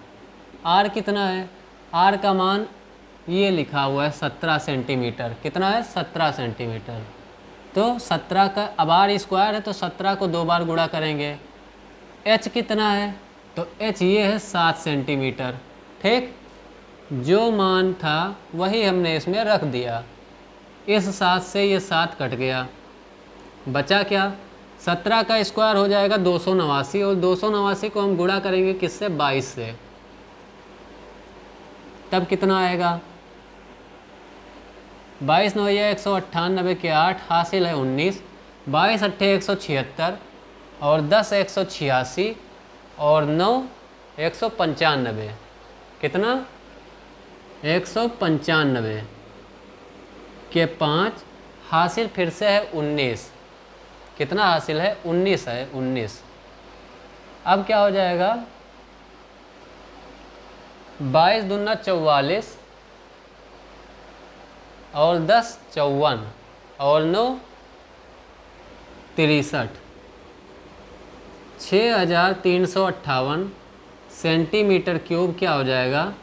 आर कितना है, आर का मान ये लिखा हुआ है 17 सेंटीमीटर, कितना है, 17 सेंटीमीटर। तो 17 का, अब आर स्क्वायर है तो 17 को 2 बार गुणा करेंगे। एच कितना है, तो एच ये है 7 सेंटीमीटर, ठीक। जो मान था वही हमने इसमें रख दिया, इस 7 से ये 7 कट गया, बचा क्या, 17 का स्क्वायर हो जाएगा 289, और 289 को हम गुणा करेंगे किससे, 22 से, तब कितना आएगा, 22 9 198 के 8, हासिल है 19, 22 8 176, और 10 186, और 9 195, कितना, 195 के 5, हासिल फिर से है 19, कितना हासिल है, 19 है, 19। अब क्या हो जाएगा, 22 दूना 44, और 10 54, और 9 63, 6358 सेंटीमीटर क्यूब क्या हो जाएगा,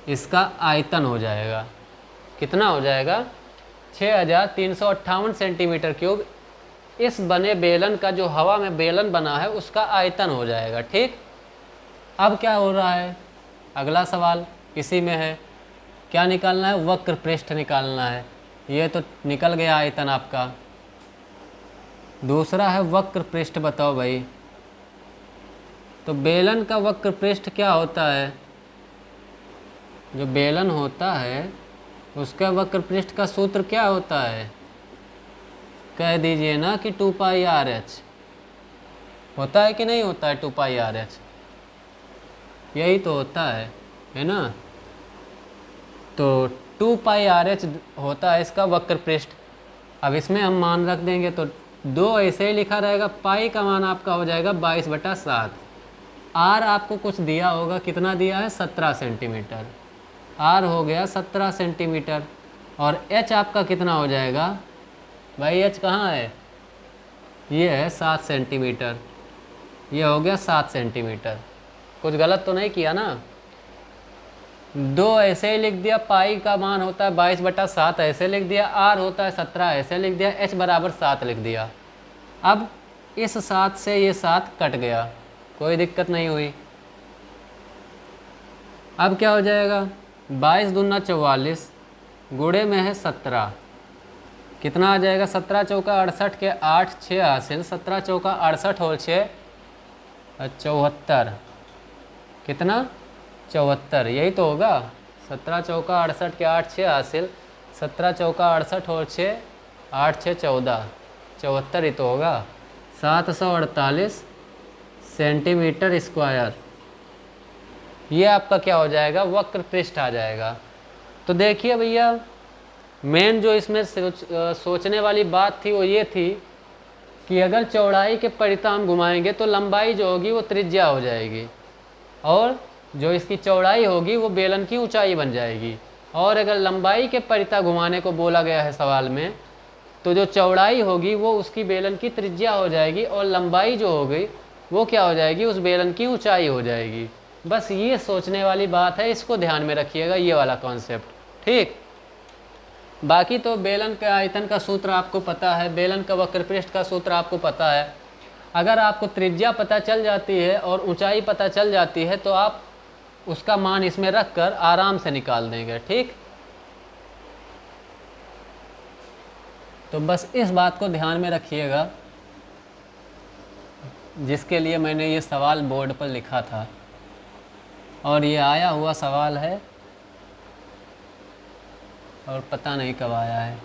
इसका आयतन हो जाएगा, कितना हो जाएगा, 6358 सेंटीमीटर क्यूब इस बने बेलन का, जो हवा में बेलन बना है उसका आयतन हो जाएगा, ठीक। अब क्या हो रहा है, अगला सवाल इसी में है, क्या निकालना है, वक्र पृष्ठ निकालना है। ये तो निकल गया आयतन आपका, दूसरा है वक्र पृष्ठ, बताओ भाई। तो बेलन का वक्र पृष्ठ क्या होता है, जो बेलन होता है उसका वक्र पृष्ठ का सूत्र क्या होता है, कह दीजिए ना कि 2 पाई आर एच, होता है कि नहीं होता है 2πr(h)? यही तो होता है ना। तो 2πr(h) होता है इसका वक्र पृष्ठ। अब इसमें हम मान रख देंगे तो 2 ऐसे ही लिखा रहेगा, पाई का मान आपका हो जाएगा 22/7। आर आपको कुछ दिया होगा, कितना दिया है 17 सेंटीमीटर, आर हो गया 17 सेंटीमीटर। और एच आपका कितना हो जाएगा भाई, एच कहाँ है, ये है 7 सेंटीमीटर, ये हो गया 7 सेंटीमीटर। कुछ गलत तो नहीं किया ना। 2 ऐसे ही लिख दिया, पाई का मान होता है 22/7 ऐसे लिख दिया, आर होता है 17 ऐसे लिख दिया, एच बराबर 7 लिख दिया। अब इस 7 से ये 7 कट गया, कोई दिक्कत नहीं हुई। अब क्या हो जाएगा, 22 दूना 44, गुणे में है 17, कितना आ जाएगा 17 चौका 68 के 8 6 हासिल, 17 चौका 68 और 6 74, कितना 74, यही तो होगा। 17 चौका 68 के 8 6 हासिल, 17 चौका 68 और 6 8 6 14, 74 ही तो होगा। 748 सेंटीमीटर स्क्वायर, ये आपका क्या हो जाएगा, वक्र पृष्ठ आ जाएगा। तो देखिए भैया, मेन जो इसमें सोचने वाली बात थी वो ये थी कि अगर चौड़ाई के परिता हम घुमाएंगे तो लंबाई जो होगी वो त्रिज्या हो जाएगी, और जो इसकी चौड़ाई होगी वो बेलन की ऊंचाई बन जाएगी। और अगर लंबाई के परिता घुमाने को बोला गया है सवाल में, तो जो चौड़ाई होगी वो उसकी बेलन की त्रिज्या हो जाएगी, और लंबाई जो होगी वो क्या हो जाएगी, उस बेलन की ऊंचाई हो जाएगी। बस ये सोचने वाली बात है, इसको ध्यान में रखिएगा, ये वाला कॉन्सेप्ट, ठीक। बाकी तो बेलन के आयतन का सूत्र आपको पता है, बेलन का वक्र पृष्ठ का सूत्र आपको पता है। अगर आपको त्रिज्या पता चल जाती है और ऊंचाई पता चल जाती है तो आप उसका मान इसमें रखकर आराम से निकाल देंगे, ठीक। तो बस इस बात को ध्यान में रखिएगा, जिसके लिए मैंने ये सवाल बोर्ड पर लिखा था, और ये आया हुआ सवाल है और पता नहीं कब आया है,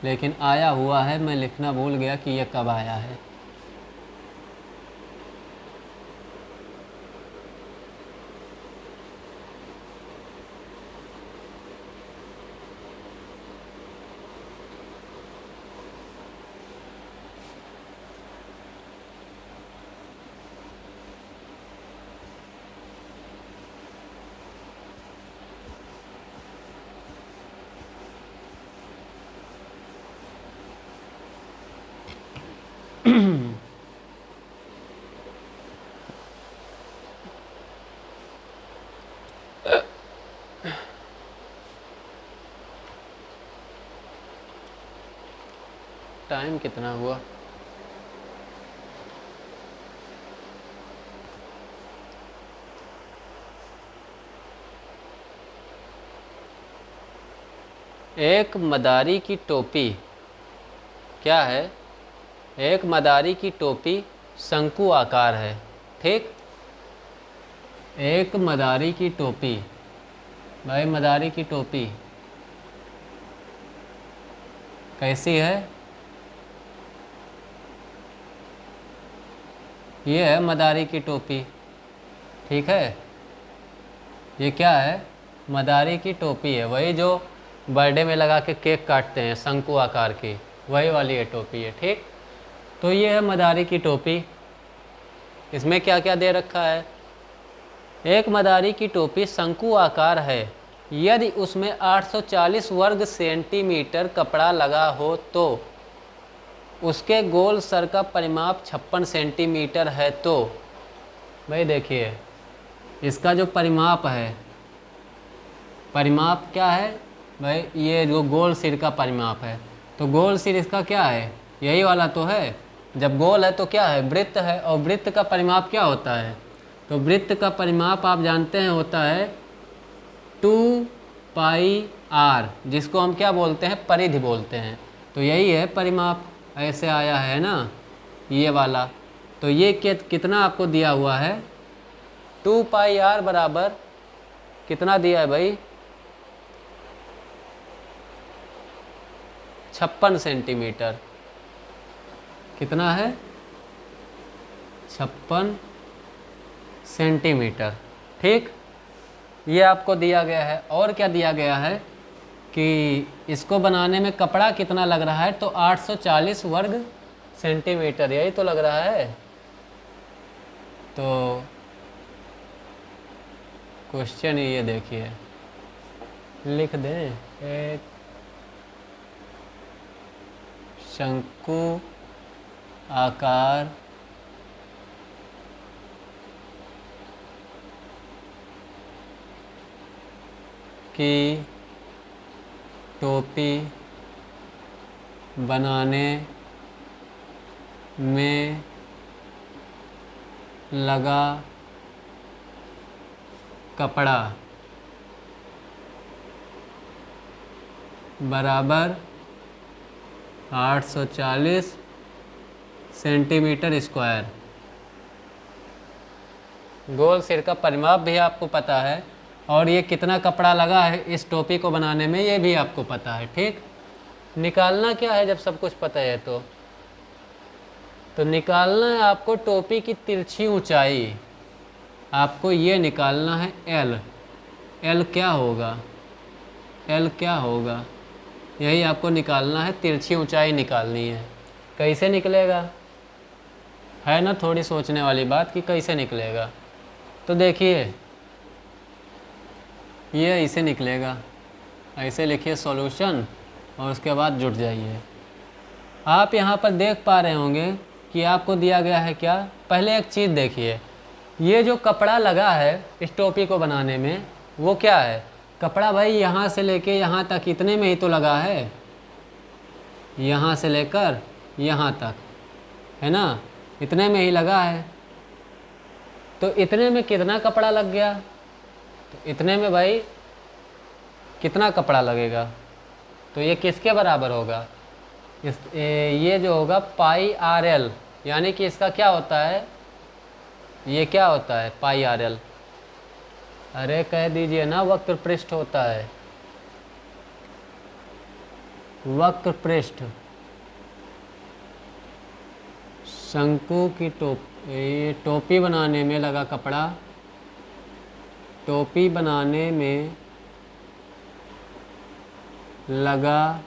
लेकिन आया हुआ है। मैं लिखना भूल गया कि ये कब आया है। टाइम कितना हुआ, एक मदारी की टोपी, क्या है, एक मदारी की टोपी शंकु आकार है, ठीक। एक मदारी की टोपी, भाई मदारी की टोपी कैसी है, ये है मदारी की टोपी, ठीक है। ये क्या है, मदारी की टोपी है, वही जो बर्थडे में लगा के केक काटते हैं शंकु आकार की, वही वाली ये टोपी है, ठीक। तो ये है मदारी की टोपी। इसमें क्या क्या दे रखा है, एक मदारी की टोपी शंकु आकार है यदि उसमें 840 वर्ग सेंटीमीटर कपड़ा लगा हो तो उसके गोल सर का परिमाप 56 सेंटीमीटर है। तो भाई देखिए, इसका जो परिमाप है, परिमाप क्या है भाई, ये जो गोल सिर का परिमाप है, तो गोल सिर इसका क्या है, यही वाला तो है। जब गोल है तो क्या है, वृत्त है, और वृत्त का परिमाप क्या होता है, तो वृत्त का परिमाप आप जानते हैं होता है 2πr, जिसको हम क्या बोलते हैं, परिधि बोलते हैं। तो यही है परिमाप, ऐसे आया है ना ये वाला। तो ये कितना आपको दिया हुआ है, 2πr बराबर कितना दिया है भाई, 56 सेंटीमीटर, कितना है 56 सेंटीमीटर। ठीक, ये आपको दिया गया है। और क्या दिया गया है कि इसको बनाने में कपड़ा कितना लग रहा है, तो 840 वर्ग सेंटीमीटर, यही तो लग रहा है। तो क्वेश्चन ये देखिए, लिख दें, एक शंकु आकार की टोपी बनाने में लगा कपड़ा बराबर 840 सेंटीमीटर स्क्वायर। गोल सिर का परिमाप भी आपको पता है, और ये कितना कपड़ा लगा है इस टोपी को बनाने में ये भी आपको पता है। ठीक, निकालना क्या है जब सब कुछ पता है तो निकालना है आपको टोपी की तिरछी ऊंचाई। आपको ये निकालना है एल। एल क्या होगा, एल क्या होगा, यही आपको निकालना है, तिरछी ऊंचाई निकालनी है। कैसे निकलेगा, है ना थोड़ी सोचने वाली बात कि कैसे निकलेगा। तो देखिए, ये ऐसे निकलेगा, ऐसे लिखिए सॉल्यूशन और उसके बाद जुट जाइए। आप यहाँ पर देख पा रहे होंगे कि आपको दिया गया है क्या। पहले एक चीज़ देखिए, ये जो कपड़ा लगा है इस टोपी को बनाने में वो क्या है, कपड़ा भाई यहाँ से लेके यहाँ तक इतने में ही तो लगा है, यहाँ से लेकर यहाँ तक, है ना, इतने में ही लगा है। तो इतने में कितना कपड़ा लग गया, तो इतने में भाई कितना कपड़ा लगेगा, तो ये किसके बराबर होगा, ये जो होगा पाई आर एल, यानी कि इसका क्या होता है, ये क्या होता है पाई आर एल। अरे कह दीजिए ना, वक्र पृष्ठ होता है, वक्र पृष्ठ। शंकु की ये टोपी बनाने में लगा कपड़ा, टोपी बनाने में लगा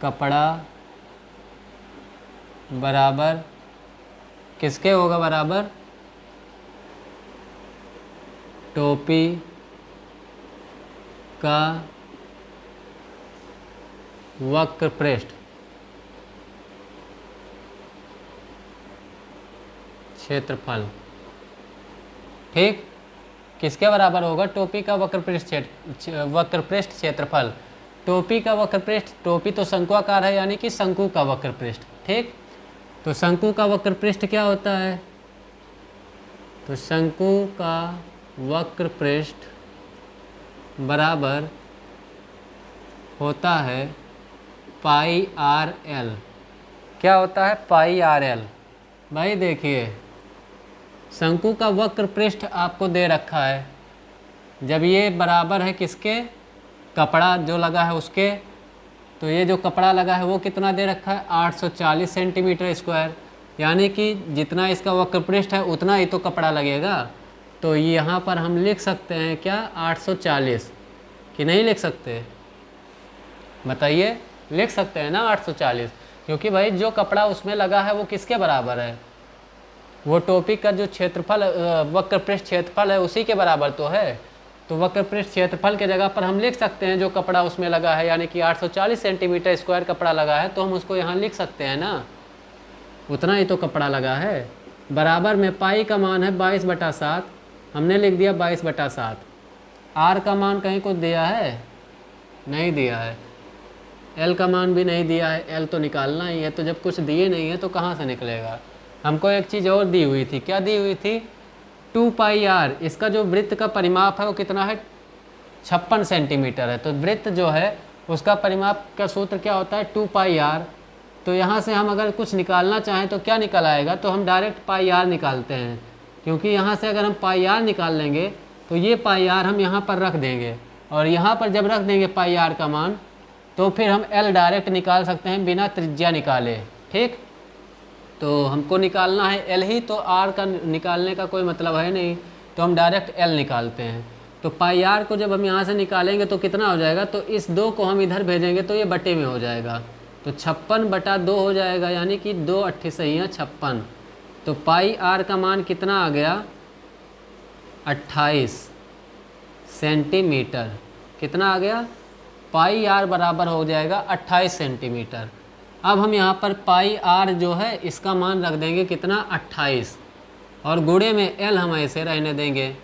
कपड़ा बराबर किसके होगा, बराबर टोपी का वक्र पृष्ठ क्षेत्रफल। ठीक, किसके बराबर होगा, टोपी का वक्र पृष्ठ क्षेत्रफल। टोपी का वक्र पृष्ठ, टोपी तो शंकुआकार है यानी कि शंकु का वक्र पृष्ठ। ठीक, तो शंकु का वक्र पृष्ठ क्या होता है, तो शंकु का वक्र पृष्ठ बराबर होता है पाई आर एल। क्या होता है, पाई आर एल। भाई देखिए, शंकु का वक्र पृष्ठ आपको दे रखा है, जब ये बराबर है किसके, कपड़ा जो लगा है उसके, तो ये जो कपड़ा लगा है वो कितना दे रखा है, 840 सेंटीमीटर स्क्वायर, यानी कि जितना इसका वक्र पृष्ठ है उतना ही तो कपड़ा लगेगा। तो यहाँ पर हम लिख सकते हैं क्या, 840, कि नहीं लिख सकते, बताइए, लिख सकते हैं ना 840, क्योंकि भाई जो कपड़ा उसमें लगा है वो किसके बराबर है, वो टोपी का जो क्षेत्रफल वक्र पृष्ठ क्षेत्रफल है उसी के बराबर तो है। तो वक्र पृष्ठ क्षेत्रफल के जगह पर हम लिख सकते हैं जो कपड़ा उसमें लगा है, यानी कि 840 सेंटीमीटर स्क्वायर कपड़ा लगा है, तो हम उसको यहाँ लिख सकते हैं ना, उतना ही तो कपड़ा लगा है। बराबर में पाई का मान है 22/7, हमने लिख दिया 22/7। आर का मान कहीं कुछ दिया है, नहीं दिया है। एल का मान भी नहीं दिया है, एल तो निकालना ही है, तो जब कुछ दिए नहीं है तो कहाँ से निकलेगा। हमको एक चीज़ और दी हुई थी, क्या दी हुई थी, 2 पाई आर, इसका जो वृत्त का परिमाप है वो कितना है, 56 सेंटीमीटर है। तो वृत्त जो है उसका परिमाप का सूत्र क्या होता है, 2 पाई आर। तो यहाँ से हम अगर कुछ निकालना चाहें तो क्या निकल आएगा, तो हम डायरेक्ट पाई आर निकालते हैं, क्योंकि यहाँ से अगर हम पाई आर निकाल लेंगे तो ये पाई आर हम यहाँ पर रख देंगे, और यहाँ पर जब रख देंगे पाई आर का मान, तो फिर हम एल डायरेक्ट निकाल सकते हैं बिना त्रिज्या निकाले। ठीक, तो हमको निकालना है एल ही, तो आर का निकालने का कोई मतलब है नहीं, तो हम डायरेक्ट एल निकालते हैं। तो पाई आर को जब हम यहाँ से निकालेंगे तो कितना हो जाएगा, तो इस 2 को हम इधर भेजेंगे तो ये बटे में हो जाएगा, तो 56/2 हो जाएगा, यानी कि 2 अट्ठी सही 56। तो पाई आर का मान कितना आ गया, 28 सेंटीमीटर। कितना आ गया, पाई आर बराबर हो जाएगा 28 सेंटीमीटर। अब हम यहाँ पर पाई आर जो है इसका मान रख देंगे कितना, 28, और गुणे में एल हम ऐसे रहने देंगे।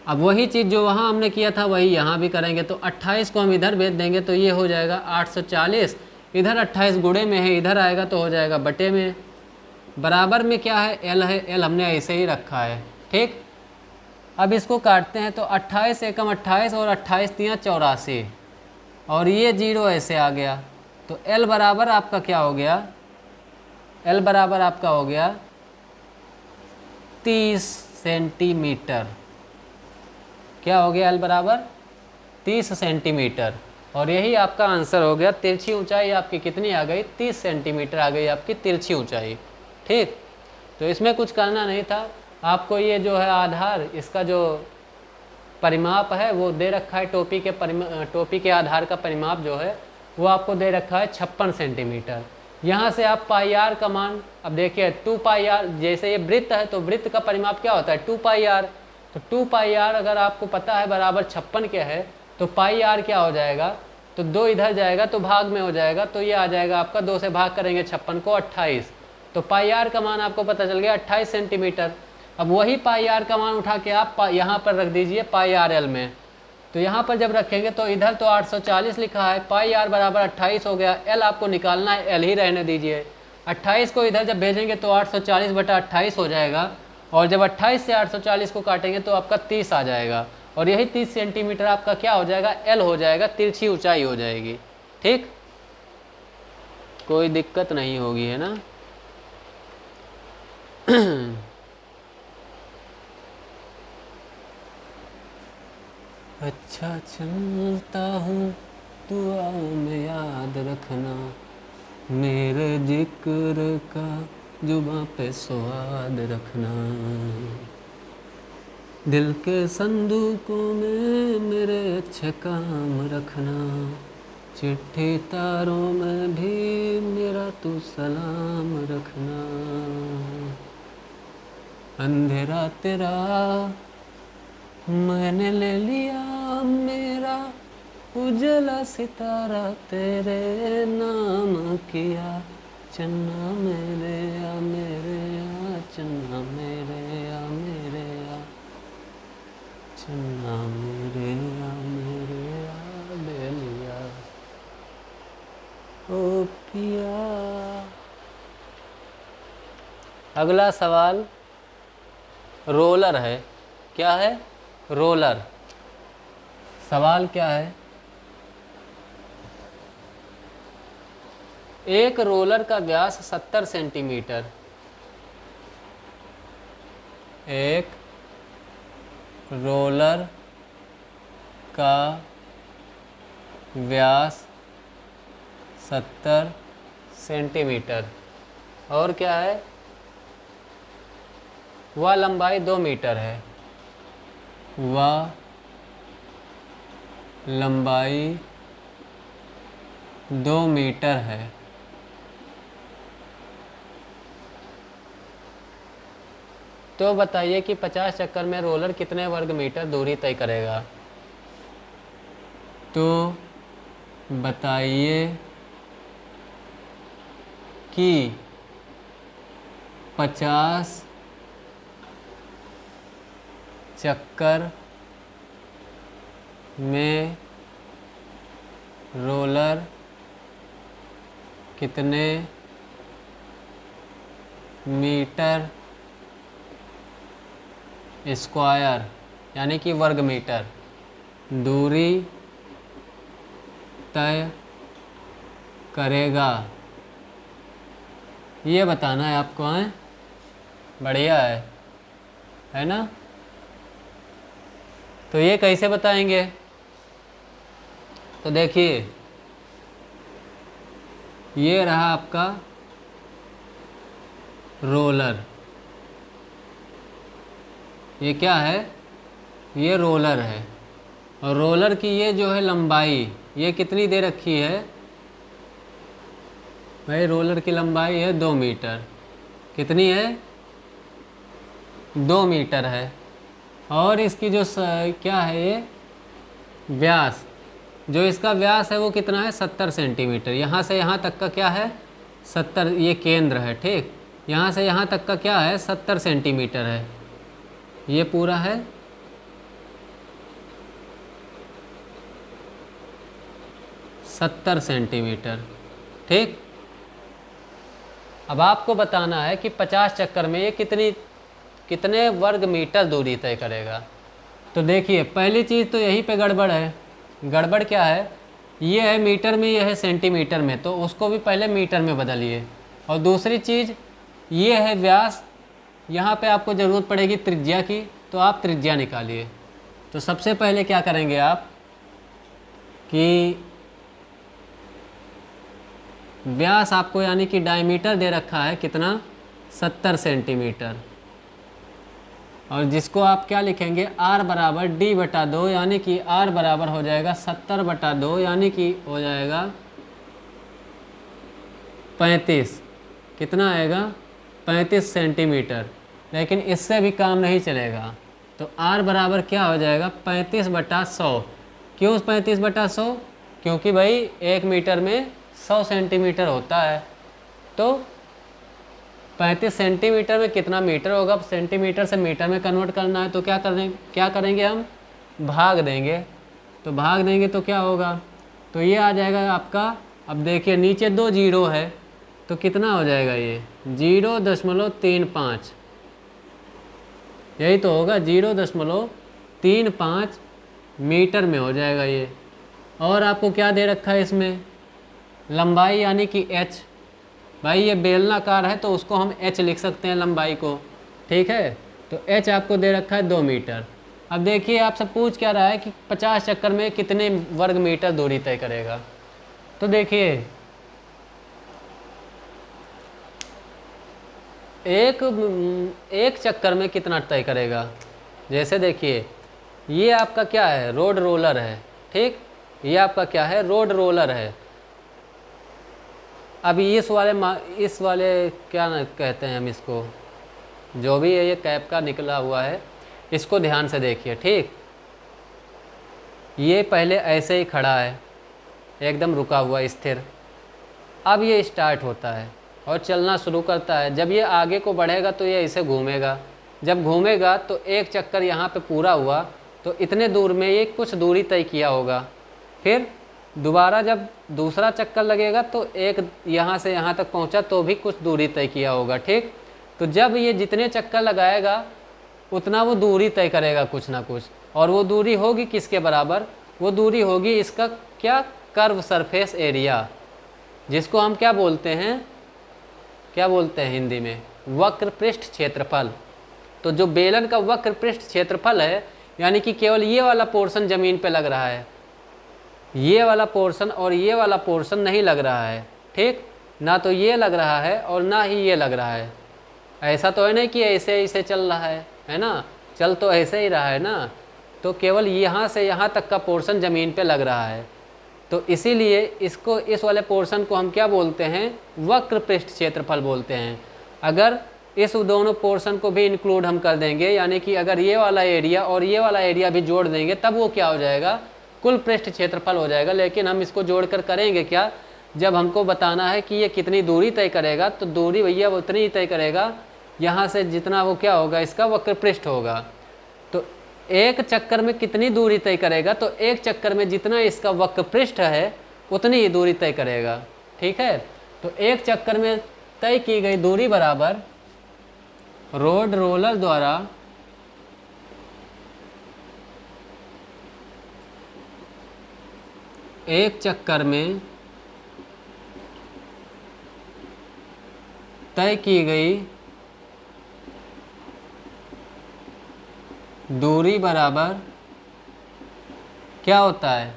अब वही चीज़ जो वहाँ हमने किया था वही यहाँ भी करेंगे, तो 28 को हम इधर भेज देंगे तो ये हो जाएगा 840, इधर 28 गुणे में है, इधर आएगा तो हो जाएगा बटे में। बराबर में क्या है, एल है, एल हमने ऐसे ही रखा है। ठीक, अब इसको काटते हैं तो 28 एकम 28 और 28 तियाँ 84, और ये 0 ऐसे आ गया, तो एल बराबर आपका क्या हो गया, एल बराबर आपका हो गया 30 सेंटीमीटर। क्या हो गया, एल बराबर 30 सेंटीमीटर, और यही आपका आंसर हो गया। तिरछी ऊंचाई आपकी कितनी आ गई, 30 सेंटीमीटर आ गई आपकी तिरछी ऊंचाई। ठीक, तो इसमें कुछ करना नहीं था, आपको ये जो है आधार, इसका जो परिमाप है वो दे रखा है, टोपी के आधार का परिमाप जो है वो आपको दे रखा है 56 सेंटीमीटर। यहाँ से आप पाई आर का मान, अब देखिए 2 पाई आर, जैसे ये वृत्त है तो वृत्त का परिमाप क्या होता है, 2 पाई आर। तो 2 पाई आर अगर आपको पता है बराबर 56 क्या है, तो पाई आर क्या हो जाएगा, तो 2 इधर जाएगा तो भाग में हो जाएगा, तो ये आ जाएगा आपका 2 से भाग करेंगे 56 को 28, तो पाई आर का मान आपको पता चल गया 28 सेंटीमीटर। अब वही पाई आर का मान उठा के आप यहाँ पर रख दीजिए पाई आर एल में, तो यहाँ पर जब रखेंगे तो इधर तो 840 लिखा है, पाई आर बराबर 28 हो गया, एल आपको निकालना है, एल ही रहने दीजिए। 28 को इधर जब भेजेंगे तो 840/28 हो जाएगा, और जब 28 से 840 को काटेंगे तो आपका 30 आ जाएगा, और यही 30 सेंटीमीटर आपका क्या हो जाएगा, एल हो जाएगा, तिरछी ऊंचाई हो जाएगी। ठीक, कोई दिक्कत नहीं होगी, है ना। अच्छा चलता हूँ दुआ में याद रखना, मेरे जिक्र का जुबां पे स्वाद रखना, दिल के संदूकों में मेरे अच्छे काम रखना, चिट्ठी तारों में भी मेरा तू सलाम रखना, अंधेरा तेरा मैंने ले लिया मेरा, उजला सितारा तेरे नाम किया, चन्ना मेरे आ मेरे आ, चन्ना मेरे आ मेरे आ, चन्ना मेरे आ मेरे आ, ले लिया ओ पिया। अगला सवाल रोलर है। क्या है, रोलर। सवाल क्या है, एक रोलर का व्यास 70 सेंटीमीटर, एक रोलर का व्यास 70 सेंटीमीटर, और क्या है, वह लंबाई 2 मीटर है, वह लंबाई 2 मीटर है, तो बताइए कि 50 चक्कर में रोलर कितने वर्ग मीटर दूरी तय करेगा। तो बताइए कि 50 चक्कर में रोलर कितने मीटर स्क्वायर, यानी कि वर्ग मीटर दूरी तय करेगा, ये बताना है आपको। है बढ़िया है ना। तो ये कैसे बताएंगे, तो देखिए ये रहा आपका रोलर, ये क्या है, ये रोलर है। और रोलर की ये जो है लंबाई, ये कितनी दे रखी है भाई, रोलर की लंबाई है 2 मीटर। कितनी है, 2 मीटर है। और इसकी जो क्या है ये व्यास, जो इसका व्यास है वो कितना है, 70 सेंटीमीटर। यहाँ से यहाँ तक का क्या है, 70, ये केंद्र है, ठीक। यहाँ से यहाँ तक का क्या है, 70 सेंटीमीटर है, ये पूरा है 70 सेंटीमीटर, ठीक। अब आपको बताना है कि 50 चक्कर में ये कितने वर्ग मीटर दूरी तय करेगा। तो देखिए पहली चीज़ तो यहीं पे गड़बड़ है। गड़बड़ क्या है, ये है मीटर में, ये है सेंटीमीटर में, तो उसको भी पहले मीटर में बदलिए। और दूसरी चीज़ ये है व्यास, यहाँ पे आपको ज़रूरत पड़ेगी त्रिज्या की, तो आप त्रिज्या निकालिए। तो सबसे पहले क्या करेंगे आप कि व्यास आपको यानी कि डायमीटर दे रखा है कितना, 70 सेंटीमीटर। और जिसको आप क्या लिखेंगे, r बराबर d/2, यानी कि r बराबर हो जाएगा 70/2, यानी कि हो जाएगा 35। कितना आएगा, 35 सेंटीमीटर। लेकिन इससे भी काम नहीं चलेगा, तो r बराबर क्या हो जाएगा, 35/100। क्यों 35/100, क्योंकि भाई 1 मीटर में 100 सेंटीमीटर होता है। तो 35 सेंटीमीटर में कितना मीटर होगा, सेंटीमीटर से मीटर में कन्वर्ट करना है, तो क्या करेंगे हम, भाग देंगे। तो भाग देंगे तो क्या होगा, तो ये आ जाएगा आपका। अब देखिए नीचे 2 जीरो है, तो कितना हो जाएगा ये 0.35, यही तो होगा 0.35 मीटर में हो जाएगा ये। और आपको क्या दे रखा है इसमें, लंबाई यानी कि h। भाई ये बेलनाकार है तो उसको हम h लिख सकते हैं लंबाई को, ठीक है। तो h आपको दे रखा है 2 मीटर। अब देखिए आपसे पूछ क्या रहा है कि 50 चक्कर में कितने वर्ग मीटर दूरी तय करेगा। तो देखिए एक चक्कर में कितना तय करेगा। जैसे देखिए ये आपका क्या है, रोड रोलर है, ठीक। ये आपका क्या है, रोड रोलर है। अब इस वाले क्या कहते हैं हम इसको, जो भी है ये कैप का निकला हुआ है, इसको ध्यान से देखिए, ठीक। ये पहले ऐसे ही खड़ा है, एकदम रुका हुआ स्थिर। अब ये स्टार्ट होता है और चलना शुरू करता है। जब ये आगे को बढ़ेगा तो ये ऐसे घूमेगा। जब घूमेगा तो एक चक्कर यहाँ पे पूरा हुआ, तो इतने दूर में ये कुछ दूरी तय किया होगा। फिर दोबारा जब दूसरा चक्कर लगेगा तो एक यहाँ से यहाँ तक पहुँचा तो भी कुछ दूरी तय किया होगा, ठीक। तो जब ये जितने चक्कर लगाएगा उतना वो दूरी तय करेगा कुछ ना कुछ, और वो दूरी होगी किसके बराबर, वो दूरी होगी इसका क्या, कर्व सरफेस एरिया, जिसको हम क्या बोलते हैं हिंदी में, वक्र पृष्ठ क्षेत्रफल। तो जो बेलन का वक्र पृष्ठ क्षेत्रफल है, यानी कि केवल ये वाला पोर्शन ज़मीन पे लग रहा है, ये वाला पोर्शन और ये वाला पोर्शन नहीं लग रहा है, ठीक। ना तो ये लग रहा है और ना ही ये लग रहा है। ऐसा तो है नहीं कि ऐसे ऐसे चल रहा है ना, चल तो ऐसे ही रहा है ना। तो केवल यहाँ से यहाँ तक का पोर्शन ज़मीन पे लग रहा है, तो इसीलिए इसको, इस वाले पोर्शन को हम क्या बोलते हैं, वक्र पृष्ठ क्षेत्रफल बोलते हैं। अगर इस दोनों पोर्शन को भी इंक्लूड हम कर देंगे, यानी कि अगर ये वाला एरिया और ये वाला एरिया भी जोड़ देंगे, तब वो क्या हो जाएगा, कुल पृष्ठ क्षेत्रफल हो जाएगा। लेकिन हम इसको जोड़कर करेंगे क्या, जब हमको बताना है कि ये कितनी दूरी तय करेगा, तो दूरी भैया वो उतनी ही तय करेगा यहाँ से जितना वो क्या होगा, इसका वक्र पृष्ठ होगा। तो एक चक्कर में कितनी दूरी तय करेगा, तो एक चक्कर में जितना इसका वक्र पृष्ठ है उतनी ही दूरी तय करेगा, ठीक है। तो एक चक्कर में तय की गई दूरी बराबर रोड रोलर द्वारा एक चक्कर में तय की गई दूरी बराबर क्या होता है,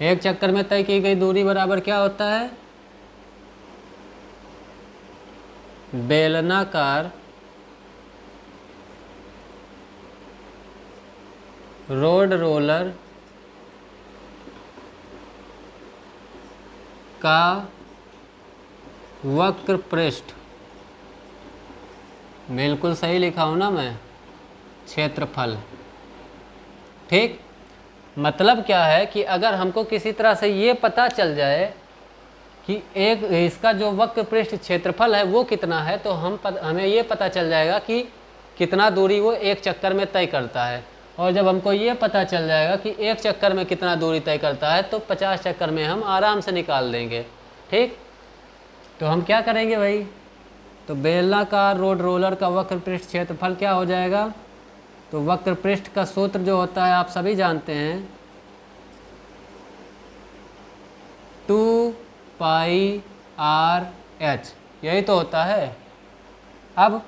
एक चक्कर में तय की गई दूरी बराबर क्या होता है, बेलनाकार रोड रोलर का वक्र पृष्ठ, बिल्कुल सही लिखा हूँ ना मैं, क्षेत्रफल। ठीक, मतलब क्या है कि अगर हमको किसी तरह से ये पता चल जाए कि एक इसका जो वक्र पृष्ठ क्षेत्रफल है वो कितना है, तो हमें ये पता चल जाएगा कि कितना दूरी वो एक चक्कर में तय करता है। और जब हमको ये पता चल जाएगा कि एक चक्कर में कितना दूरी तय करता है, तो 50 चक्कर में हम आराम से निकाल देंगे। ठीक, तो हम क्या करेंगे भाई, तो बेलनाकार रोड रोलर का वक्र पृष्ठ क्षेत्रफल क्या हो जाएगा, तो वक्र पृष्ठ का सूत्र जो होता है आप सभी जानते हैं, 2πr/h, यही तो होता है। अब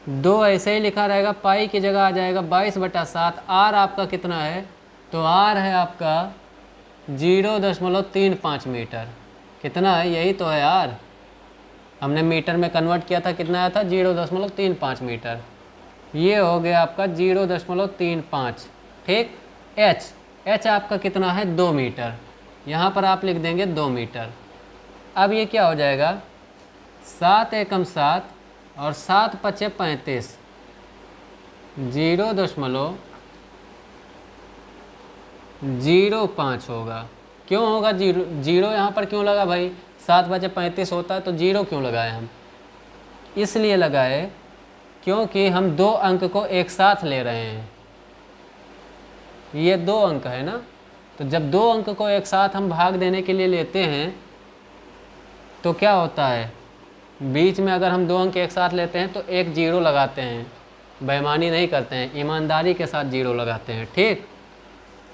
दो ऐसे ही लिखा रहेगा, पाई की जगह आ जाएगा 22/7। आर आपका कितना है, तो आर है आपका 0.35 मीटर। कितना है, यही तो है आर। हमने मीटर में कन्वर्ट किया था, कितना आया था, 0.35 मीटर। ये हो गया आपका 0.35। ठीक, एच आपका कितना है, 2 मीटर। यहाँ पर आप लिख देंगे 2 मीटर। अब ये क्या हो जाएगा, 7 एकम 7 और 7 पचे 35, 0.05 होगा। क्यों होगा जीरो यहाँ पर क्यों लगा भाई, 7 बचे 35 होता है तो जीरो क्यों लगाए हम, इसलिए लगाए क्योंकि हम दो अंक को एक साथ ले रहे हैं। ये 2 अंक है ना, तो जब 2 अंक को एक साथ हम भाग देने के लिए लेते हैं तो क्या होता है, बीच में अगर हम 2 अंक एक साथ लेते हैं तो एक जीरो लगाते हैं, बेईमानी नहीं करते हैं, ईमानदारी के साथ जीरो लगाते हैं। ठीक,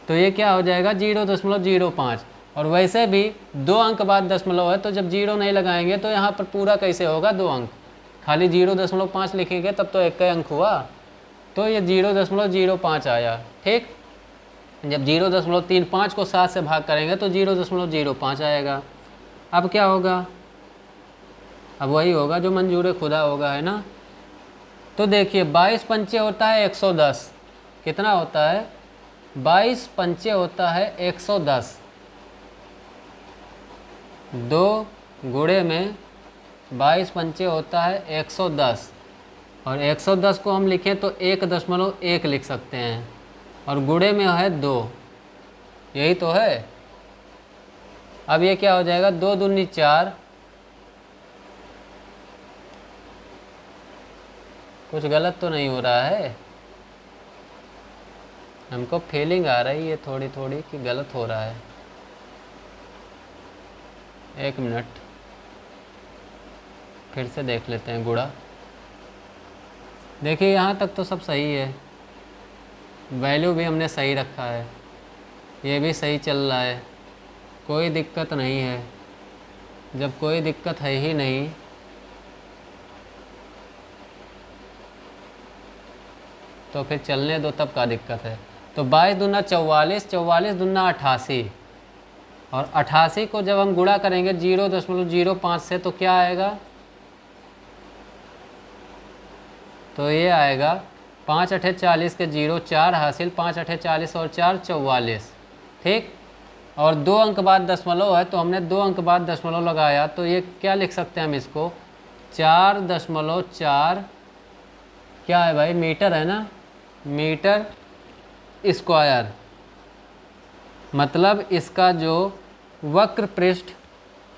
तो ये क्या हो जाएगा 0.05। और वैसे भी 2 अंक बाद दशमलव है, तो जब जीरो नहीं लगाएंगे तो यहाँ पर पूरा कैसे होगा, 2 अंक, खाली 0.5 लिखेंगे तब तो एक का अंक हुआ, तो ये 0.05 आया। ठीक, जब 0.35 को 7 से भाग करेंगे तो 0.05 आएगा। अब क्या होगा, अब वही होगा जो मंजूर खुदा होगा, है ना। तो देखिए 22 पंचे होता है 110, कितना होता है, 22 पंचे होता है 110, 2 गुणे में 22 पंचे होता है 110, और 110 को हम लिखें तो 1.1 लिख सकते हैं, और गुणे में है 2, यही तो है। अब ये क्या हो जाएगा, 2 दूनी 4, कुछ गलत तो नहीं हो रहा है, हमको फीलिंग आ रही है थोड़ी थोड़ी कि गलत हो रहा है। 1 मिनट, फिर से देख लेते हैं गुणा। देखिए यहाँ तक तो सब सही है, वैल्यू भी हमने सही रखा है, ये भी सही चल रहा है, कोई दिक्कत नहीं है। जब कोई दिक्कत है ही नहीं तो फिर चलने दो, तब का दिक्कत है। तो 22 दूना 44, 44 दूना 88, और 88 को जब हम गुणा करेंगे 0.05 से तो क्या आएगा, तो ये आएगा 5 अठे 40 के 0, 4 हासिल, 5 अठे 40 और 4 44। ठीक, और 2 अंक बाद दशमलव है तो हमने 2 अंक बाद दशमलव लगाया, तो ये क्या लिख सकते हैं हम इसको, 4.4, क्या है भाई, मीटर है ना, मीटर स्क्वायर। मतलब इसका जो वक्र पृष्ठ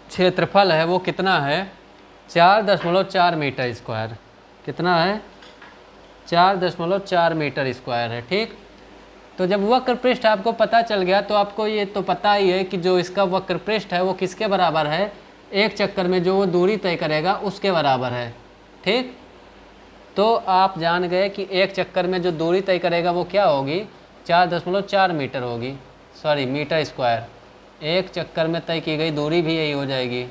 क्षेत्रफल है वो कितना है, 4.4 मीटर स्क्वायर। कितना है, 4.4 मीटर स्क्वायर है। ठीक, तो जब वक्र पृष्ठ आपको पता चल गया तो आपको ये तो पता ही है कि जो इसका वक्र पृष्ठ है वो किसके बराबर है, एक चक्कर में जो वो दूरी तय करेगा उसके बराबर है। ठीक, तो आप जान गए कि एक चक्कर में जो दूरी तय करेगा वो क्या होगी, 4.4 मीटर होगी, सॉरी मीटर स्क्वायर। एक चक्कर में तय की गई दूरी भी यही हो जाएगी।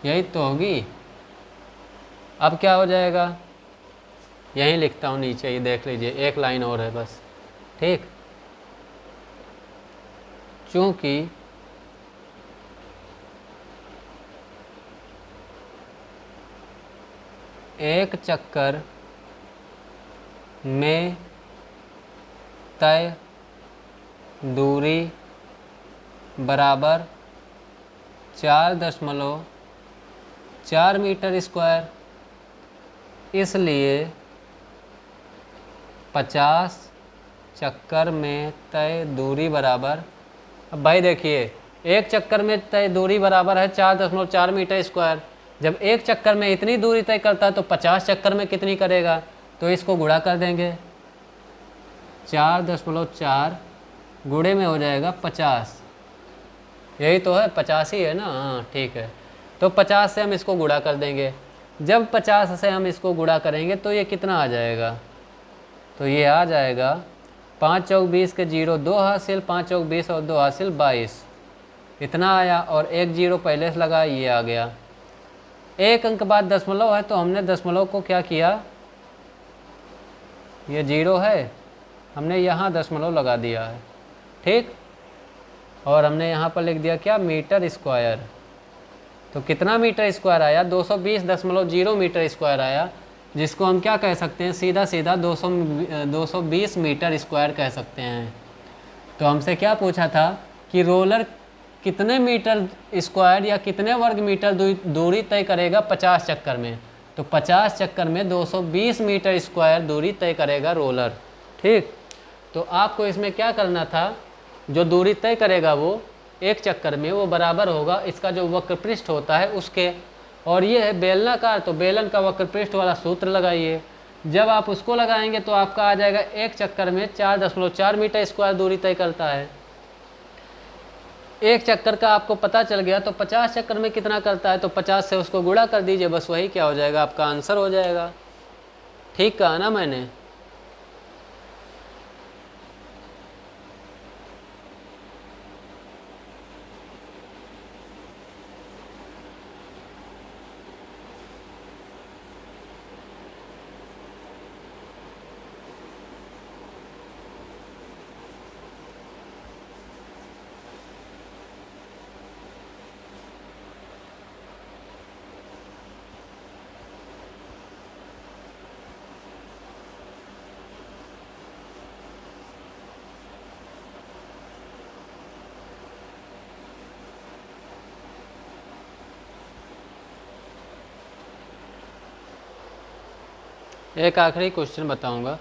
यही तो होगी। अब क्या हो जाएगा, यहीं लिखता हूँ नीचे, ये देख लीजिए, एक लाइन और है बस। ठीक, चूँकि एक चक्कर में तय दूरी बराबर 4.4 मीटर स्क्वायर, इसलिए 50 चक्कर में तय दूरी बराबर, अब भाई देखिए एक चक्कर में तय दूरी बराबर है 4.4 मीटर स्क्वायर। जब एक चक्कर में इतनी दूरी तय करता है तो 50 चक्कर में कितनी करेगा, तो इसको गुणा कर देंगे। 4.4 गुणे में हो जाएगा 50, यही तो है 50 ही है ना, हाँ ठीक है। तो 50 से हम इसको गुणा कर देंगे। जब 50 से हम इसको गुणा करेंगे तो ये कितना आ जाएगा, तो ये आ जाएगा 5 चौक 20 के 0 2 हासिल, 5 चौक 20 और 2 हासिल 22, इतना आया। और एक जीरो पहले से लगा, ये आ गया। एक अंक बाद दशमलव है तो हमने दशमलव को क्या किया, ये 0 है, हमने यहाँ दशमलव लगा दिया है, ठीक। और हमने यहाँ पर लिख दिया क्या, मीटर स्क्वायर। तो कितना मीटर स्क्वायर आया, 220.0 मीटर स्क्वायर आया, जिसको हम क्या कह सकते हैं, सीधा सीधा 220 मीटर स्क्वायर कह सकते हैं। तो हमसे क्या पूछा था कि रोलर कितने मीटर स्क्वायर या कितने वर्ग मीटर दूरी तय करेगा 50 चक्कर में, तो 50 चक्कर में 220 मीटर स्क्वायर दूरी तय करेगा रोलर, ठीक। तो आपको इसमें क्या करना था, जो दूरी तय करेगा वो एक चक्कर में वो बराबर होगा इसका जो वक्र पृष्ठ होता है उसके, और ये है बेलनाकार, तो बेलन का वक्र पृष्ठ वाला सूत्र लगाइए। जब आप उसको लगाएंगे तो आपका आ जाएगा एक चक्कर में 4.4 मीटर स्क्वायर दूरी तय करता है। एक चक्कर का आपको पता चल गया तो 50 चक्कर में कितना करता है, तो 50 से उसको गुणा कर दीजिए, बस वही क्या हो जाएगा, आपका आंसर हो जाएगा। ठीक कहा ना मैंने। एक आखिरी क्वेश्चन बताऊंगा,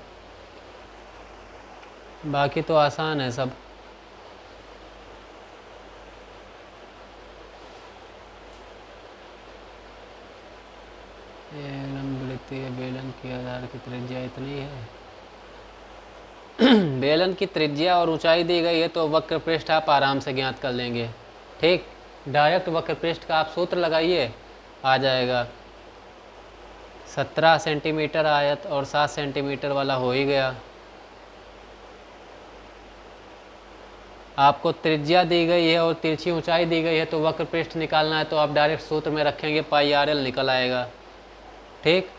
बाकी तो आसान है सब। वृत्तीय बेलन की आधार की त्रिज्या इतनी है। बेलन की त्रिज्या और ऊंचाई दी गई है तो वक्र पृष्ठ आप आराम से ज्ञात कर लेंगे, ठीक। डायरेक्ट वक्र पृष्ठ का आप सूत्र लगाइए, आ जाएगा। 17 सेंटीमीटर आयत और 7 सेंटीमीटर वाला हो ही गया। आपको त्रिज्या दी गई है और तिरछी ऊंचाई दी गई है तो वक्र पृष्ठ निकालना है तो आप डायरेक्ट सूत्र में रखेंगे, पाई आर एल निकल आएगा, ठीक।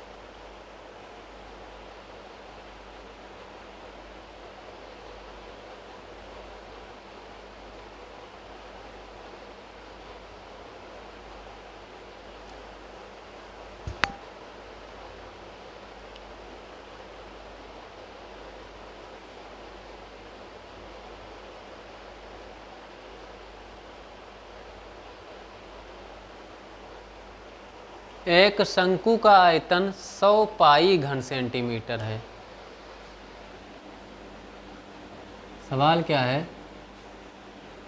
एक शंकु का आयतन 100 पाई घन सेंटीमीटर है। सवाल क्या है,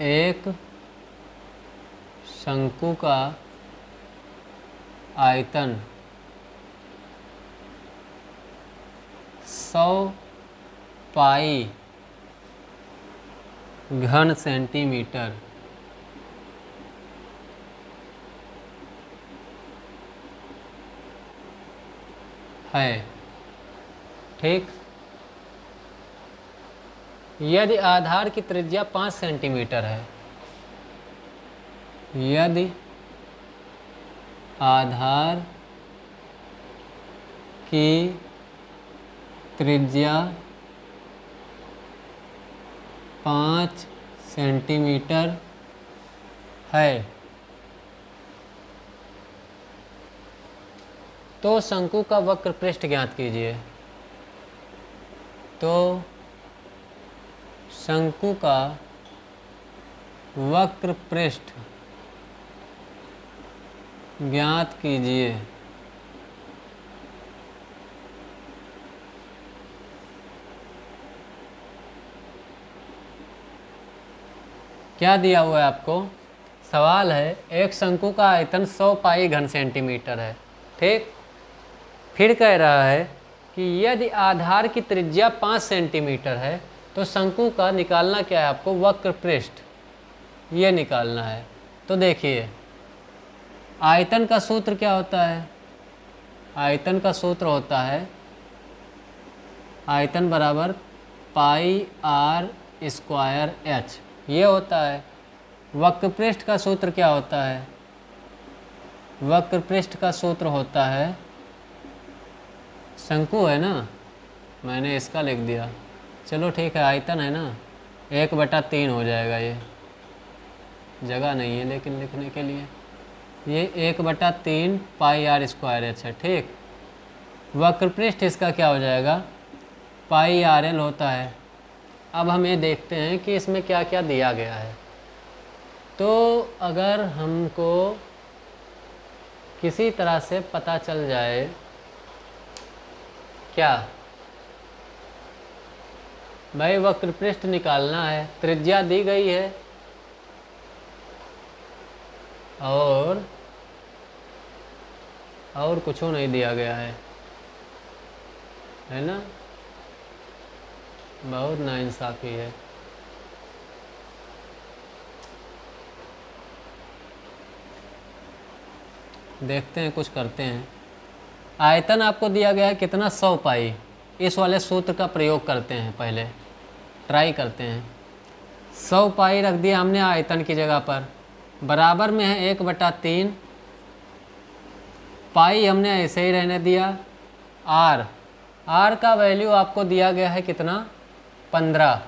एक शंकु का आयतन 100 पाई घन सेंटीमीटर है, ठीक। यदि आधार की त्रिज्या 5 सेंटीमीटर है, यदि आधार की त्रिज्या 5 सेंटीमीटर है। तो शंकु का वक्र पृष्ठ ज्ञात कीजिए। तो शंकु का वक्र पृष्ठ ज्ञात कीजिए। क्या दिया हुआ है आपको? सवाल है एक शंकु का आयतन 100 पाई घन सेंटीमीटर है, ठीक। फिर कह रहा है कि यदि आधार की त्रिज्या 5 सेंटीमीटर है तो शंकु का निकालना क्या है आपको? वक्र पृष्ठ, ये निकालना है। तो देखिए आयतन का सूत्र क्या होता है? आयतन का सूत्र होता है आयतन बराबर पाई आर स्क्वायर एच, ये होता है। वक्र पृष्ठ का सूत्र क्या होता है? वक्र पृष्ठ का सूत्र होता है, शंकु है ना, मैंने इसका लिख दिया, चलो ठीक है, आयतन है ना, 1/3 हो जाएगा। ये जगह नहीं है लेकिन लिखने के लिए, ये 1/3 पाई आर स्क्वायर एच है, ठीक। वक्र पृष्ठ इसका क्या हो जाएगा? पाई आर एल होता है। अब हम ये देखते हैं कि इसमें क्या क्या दिया गया है। तो अगर हमको किसी तरह से पता चल जाए, क्या भाई वक्र पृष्ठ निकालना है, त्रिज्या दी गई है और कुछ नहीं दिया गया है ना, बहुत नाइंसाफ़ी है। देखते हैं, कुछ करते हैं। आयतन आपको दिया गया है कितना? 100 पाई। इस वाले सूत्र का प्रयोग करते हैं, पहले ट्राई करते हैं। 100 पाई रख दिया हमने आयतन की जगह पर, बराबर में है 1/3 पाई, हमने ऐसे ही रहने दिया। आर का वैल्यू आपको दिया गया है कितना? 15।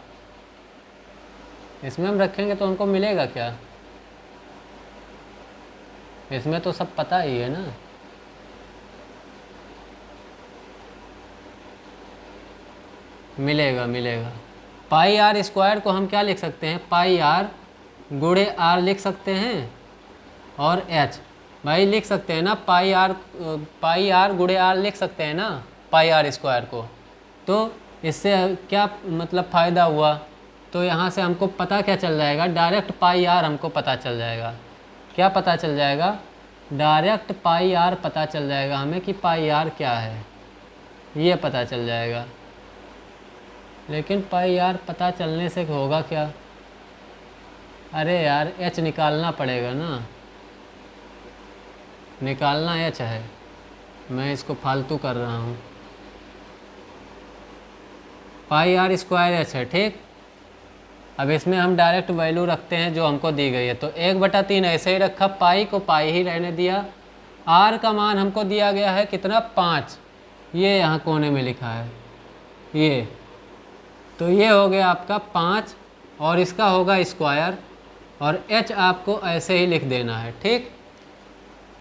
इसमें हम रखेंगे तो हमको मिलेगा क्या? इसमें तो सब पता ही है ना। मिलेगा। पाई आर स्क्वायर को हम क्या लिख सकते हैं? पाई आर गुणे आर लिख सकते हैं, और एच भाई लिख सकते हैं ना, पाई आर गुणे आर लिख सकते हैं ना, पाई आर स्क्वायर को। तो इससे क्या मतलब फ़ायदा हुआ? तो यहाँ से हमको पता क्या चल जाएगा? डायरेक्ट पाई आर हमको पता चल जाएगा। क्या पता चल जाएगा? डायरेक्ट पाई आर पता चल जाएगा हमें कि पाई आर क्या है, ये पता चल जाएगा। लेकिन पाई आर पता चलने से होगा क्या? अरे यार एच निकालना पड़ेगा ना, निकालना एच है, मैं इसको फालतू कर रहा हूँ। पाई आर स्क्वायर एच है, ठीक। अब इसमें हम डायरेक्ट वैल्यू रखते हैं जो हमको दी गई है। तो 1/3 ऐसे ही रखा, पाई को पाई ही रहने दिया। आर का मान हमको दिया गया है कितना? 5, ये यहाँ कोने में लिखा है ये। तो ये हो गया आपका 5 और इसका होगा स्क्वायर, और एच आपको ऐसे ही लिख देना है, ठीक।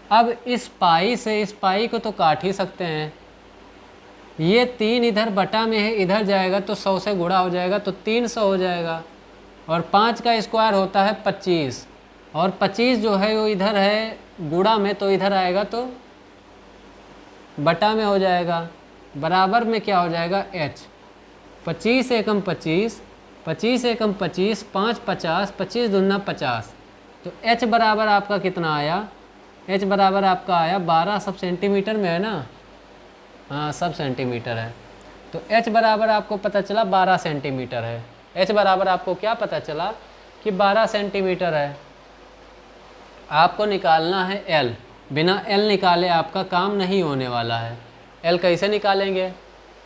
अब इस पाई से इस पाई को तो काट ही सकते हैं। ये 3 इधर बटा में है, इधर जाएगा तो 100 से गुणा हो जाएगा, तो 300 हो जाएगा। और 5 का स्क्वायर होता है 25, और 25 जो है वो इधर है गुणा में, तो इधर आएगा तो बटा में हो जाएगा। बराबर में क्या हो जाएगा? h। 25 एकम 25, 25 एकम 25, 5 50, 25 दूना 50। तो h बराबर आपका कितना आया? h बराबर आपका आया 12, सब सेंटीमीटर में है ना, हाँ सब सेंटीमीटर है। तो h बराबर आपको पता चला 12 सेंटीमीटर है। h बराबर आपको क्या पता चला? कि 12 सेंटीमीटर है। आपको निकालना है l, बिना l निकाले आपका काम नहीं होने वाला है। l कैसे निकालेंगे?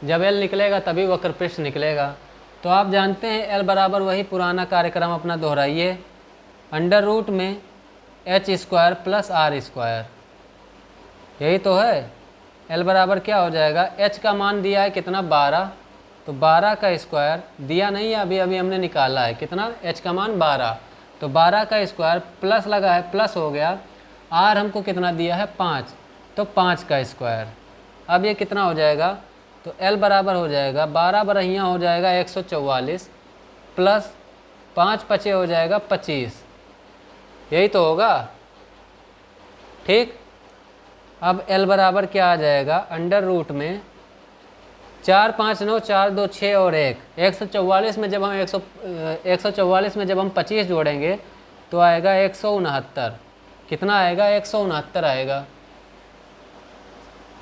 जब l निकलेगा तभी वक्र पृष्ठ निकलेगा। तो आप जानते हैं l बराबर वही पुराना कार्यक्रम अपना दोहराइए, अंडर रूट में h² प्लस r², यही तो है। l बराबर क्या हो जाएगा? h का मान दिया है कितना? 12, तो 12 का स्क्वायर दिया नहीं है, अभी अभी हमने निकाला है कितना, h का मान 12, तो 12 का स्क्वायर प्लस लगा है, प्लस हो गया, r हमको कितना दिया है 5, तो 5 का स्क्वायर। अब ये कितना हो जाएगा, तो l बराबर हो जाएगा 12 बरहियाँ हो जाएगा 144 प्लस 5 पचे हो जाएगा 25, यही तो होगा। ठीक, अब l बराबर क्या आ जाएगा, अंडर रूट में 4 5 9 4 2 6 और 1, 144 में जब हम 144 में जब हम 25 जोड़ेंगे तो आएगा 169, कितना आएगा 169 आएगा।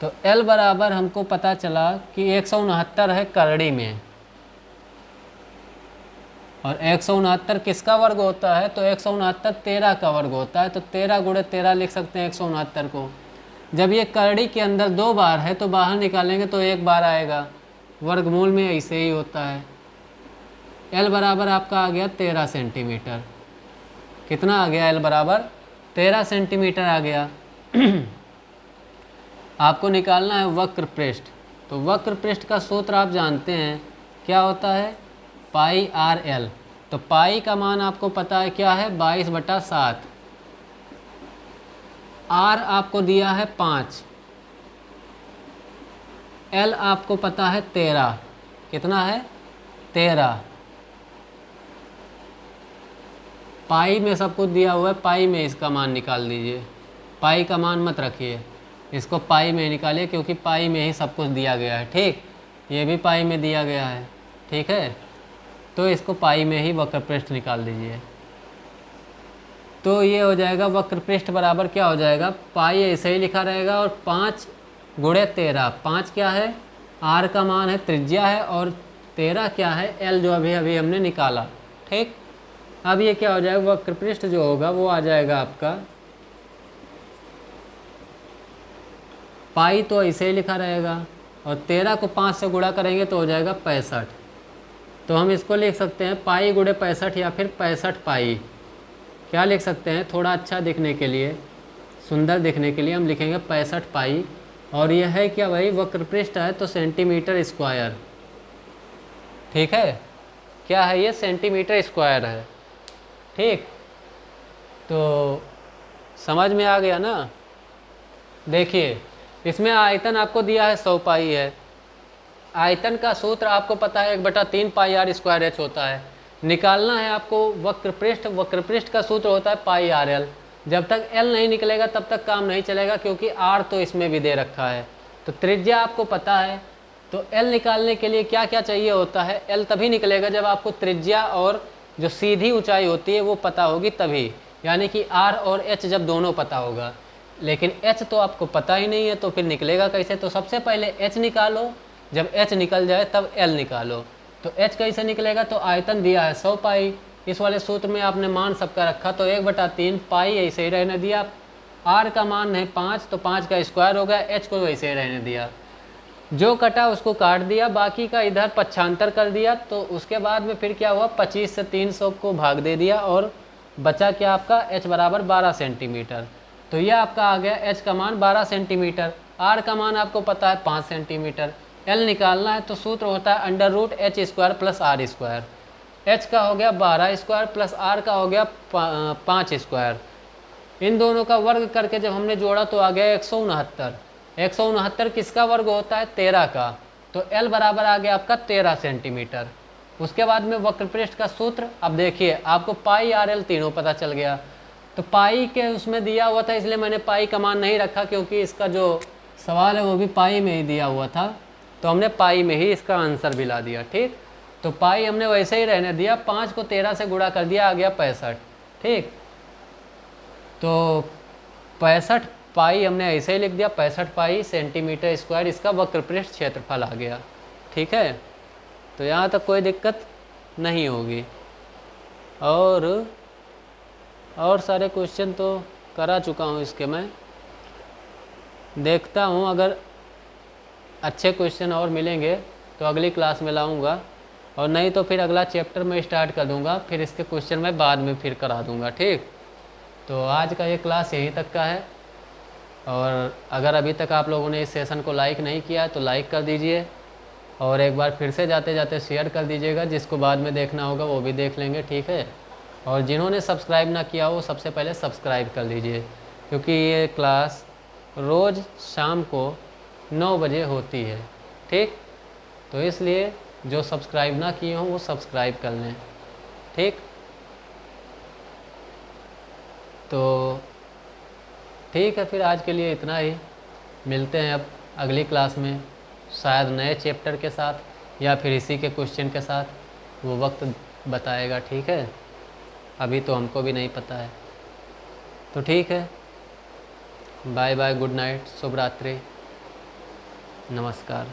तो l बराबर हमको पता चला कि 169 है करड़ी में, और 169 किसका वर्ग होता है, तो 169 13 का वर्ग होता है, तो 13 गुणे 13 लिख सकते हैं 169 को। जब ये करड़ी के अंदर 2 बार है तो बाहर निकालेंगे तो 1 बार आएगा, वर्गमूल में ऐसे ही होता है। l बराबर आपका आ गया 13 सेंटीमीटर, कितना आ गया, l बराबर 13 सेंटीमीटर आ गया। आपको निकालना है वक्र पृष्ठ, तो वक्र पृष्ठ का सूत्र आप जानते हैं क्या होता है, पाई आर एल। तो पाई का मान आपको पता है क्या है, 22/7, आर आपको दिया है 5, एल आपको पता है 13, कितना है 13, पाई में सब कुछ दिया हुआ है, पाई में इसका मान निकाल दीजिए, पाई का मान मत रखिए, इसको पाई में निकालिए क्योंकि पाई में ही सब कुछ दिया गया है। ठीक, ये भी पाई में दिया गया है, ठीक है, तो इसको पाई में ही वक्र पृष्ठ निकाल दीजिए। तो ये हो जाएगा वक्र पृष्ठ बराबर क्या हो जाएगा, पाई ऐसे ही लिखा रहेगा और 5 गुणे 13, 5 क्या है, आर का मान है, त्रिज्या है, और 13 क्या है, एल जो अभी अभी हमने निकाला। ठीक, अब ये क्या हो जाएगा, वक्र पृष्ठ जो होगा वो आ जाएगा आपका, पाई तो ऐसे ही लिखा रहेगा और 13 को 5 से गुणा करेंगे तो हो जाएगा 65, तो हम इसको लिख सकते हैं पाई गुणे 65 या फिर 65 पाई। क्या लिख सकते हैं, थोड़ा अच्छा दिखने के लिए, सुंदर दिखने के लिए हम लिखेंगे 65 पाई, और यह है क्या भाई, वक्र पृष्ठ है तो सेंटीमीटर स्क्वायर। ठीक है, क्या है ये, सेंटीमीटर स्क्वायर है। ठीक, तो समझ में आ गया ना। देखिए इसमें आयतन आपको दिया है 100 पाई है, आयतन का सूत्र आपको पता है 1/3 पाई आर स्क्वायर एच होता है। निकालना है आपको वक्र पृष्ठ, वक्र पृष्ठ का सूत्र होता है पाई आर एल। जब तक एल नहीं निकलेगा तब तक काम नहीं चलेगा क्योंकि आर तो इसमें भी दे रखा है। तो त्रिज्या आपको पता है, तो एल निकालने के लिए क्या क्या चाहिए होता है, एल तभी निकलेगा जब आपको त्रिज्या और जो सीधी ऊंचाई होती है वो पता होगी तभी, यानी कि आर और एच जब दोनों पता होगा। लेकिन एच तो आपको पता ही नहीं है तो फिर निकलेगा कैसे, तो सबसे पहले एच निकालो, जब एच निकल जाए तब एल निकालो। तो एच कैसे निकलेगा, तो आयतन दिया है 100 पाई, इस वाले सूत्र में आपने मान सबका रखा तो 1/3 पाई ऐसे ही रहने दिया, आर का मान है 5 तो 5 का स्क्वायर हो गया, एच को वैसे ही रहने दिया, जो कटा उसको काट दिया, बाकी का इधर पक्षांतर कर दिया। तो उसके बाद में फिर क्या हुआ, 25 से 300 को भाग दे दिया और बचा क्या आपका, एच बराबर 12 सेंटीमीटर। तो यह आपका आ गया एच का मान 12 सेंटीमीटर, आर का मान आपको पता है 5 सेंटीमीटर, एल निकालना है तो सूत्र होता है under root H square plus R square. H का हो गया 12 स्क्वायर प्लस आर का हो गया 5 स्क्वायर, इन दोनों का वर्ग करके जब हमने जोड़ा तो आ गया 169। 169 किसका वर्ग होता है, 13 का, तो एल बराबर आ गया आपका 13 सेंटीमीटर। उसके बाद में वक्र पृष्ठ का सूत्र, अब देखिए आपको पाई आर एल तीनों पता चल गया। तो पाई के उसमें दिया हुआ था इसलिए मैंने पाई का मान नहीं रखा क्योंकि इसका जो सवाल है वो भी पाई में ही दिया हुआ था, तो हमने पाई में ही इसका आंसर भी ला दिया। ठीक, तो पाई हमने वैसे ही रहने दिया, 5 को 13 से गुणा कर दिया, आ गया 65। ठीक, तो 65 पाई हमने ऐसे ही लिख दिया, 65 पाई सेंटीमीटर स्क्वायर इसका वक्र पृष्ठ क्षेत्रफल आ गया। ठीक है, तो यहाँ तक कोई दिक्कत नहीं होगी। और सारे क्वेश्चन तो करा चुका हूँ इसके, मैं देखता हूँ अगर अच्छे क्वेश्चन और मिलेंगे तो अगली क्लास में लाऊंगा, और नहीं तो फिर अगला चैप्टर में स्टार्ट कर दूंगा, फिर इसके क्वेश्चन मैं बाद में फिर करा दूंगा। ठीक, तो आज का ये क्लास यहीं तक का है, और अगर अभी तक आप लोगों ने इस सेशन को लाइक नहीं किया है तो लाइक कर दीजिए, और एक बार फिर से जाते जाते शेयर कर दीजिएगा, जिसको बाद में देखना होगा वो भी देख लेंगे, ठीक है। और जिन्होंने सब्सक्राइब ना किया हो सबसे पहले सब्सक्राइब कर लीजिए, क्योंकि ये क्लास रोज़ शाम को 9 बजे होती है, ठीक। तो इसलिए जो सब्सक्राइब ना किए हों वो सब्सक्राइब कर लें, ठीक। तो ठीक है, फिर आज के लिए इतना ही। मिलते हैं अब अगली क्लास में, शायद नए चैप्टर के साथ या फिर इसी के क्वेश्चन के साथ, वो वक्त बताएगा, ठीक है। अभी तो हमको भी नहीं पता है। तो ठीक है, बाय बाय, गुड नाइट, शुभ रात्रि, नमस्कार।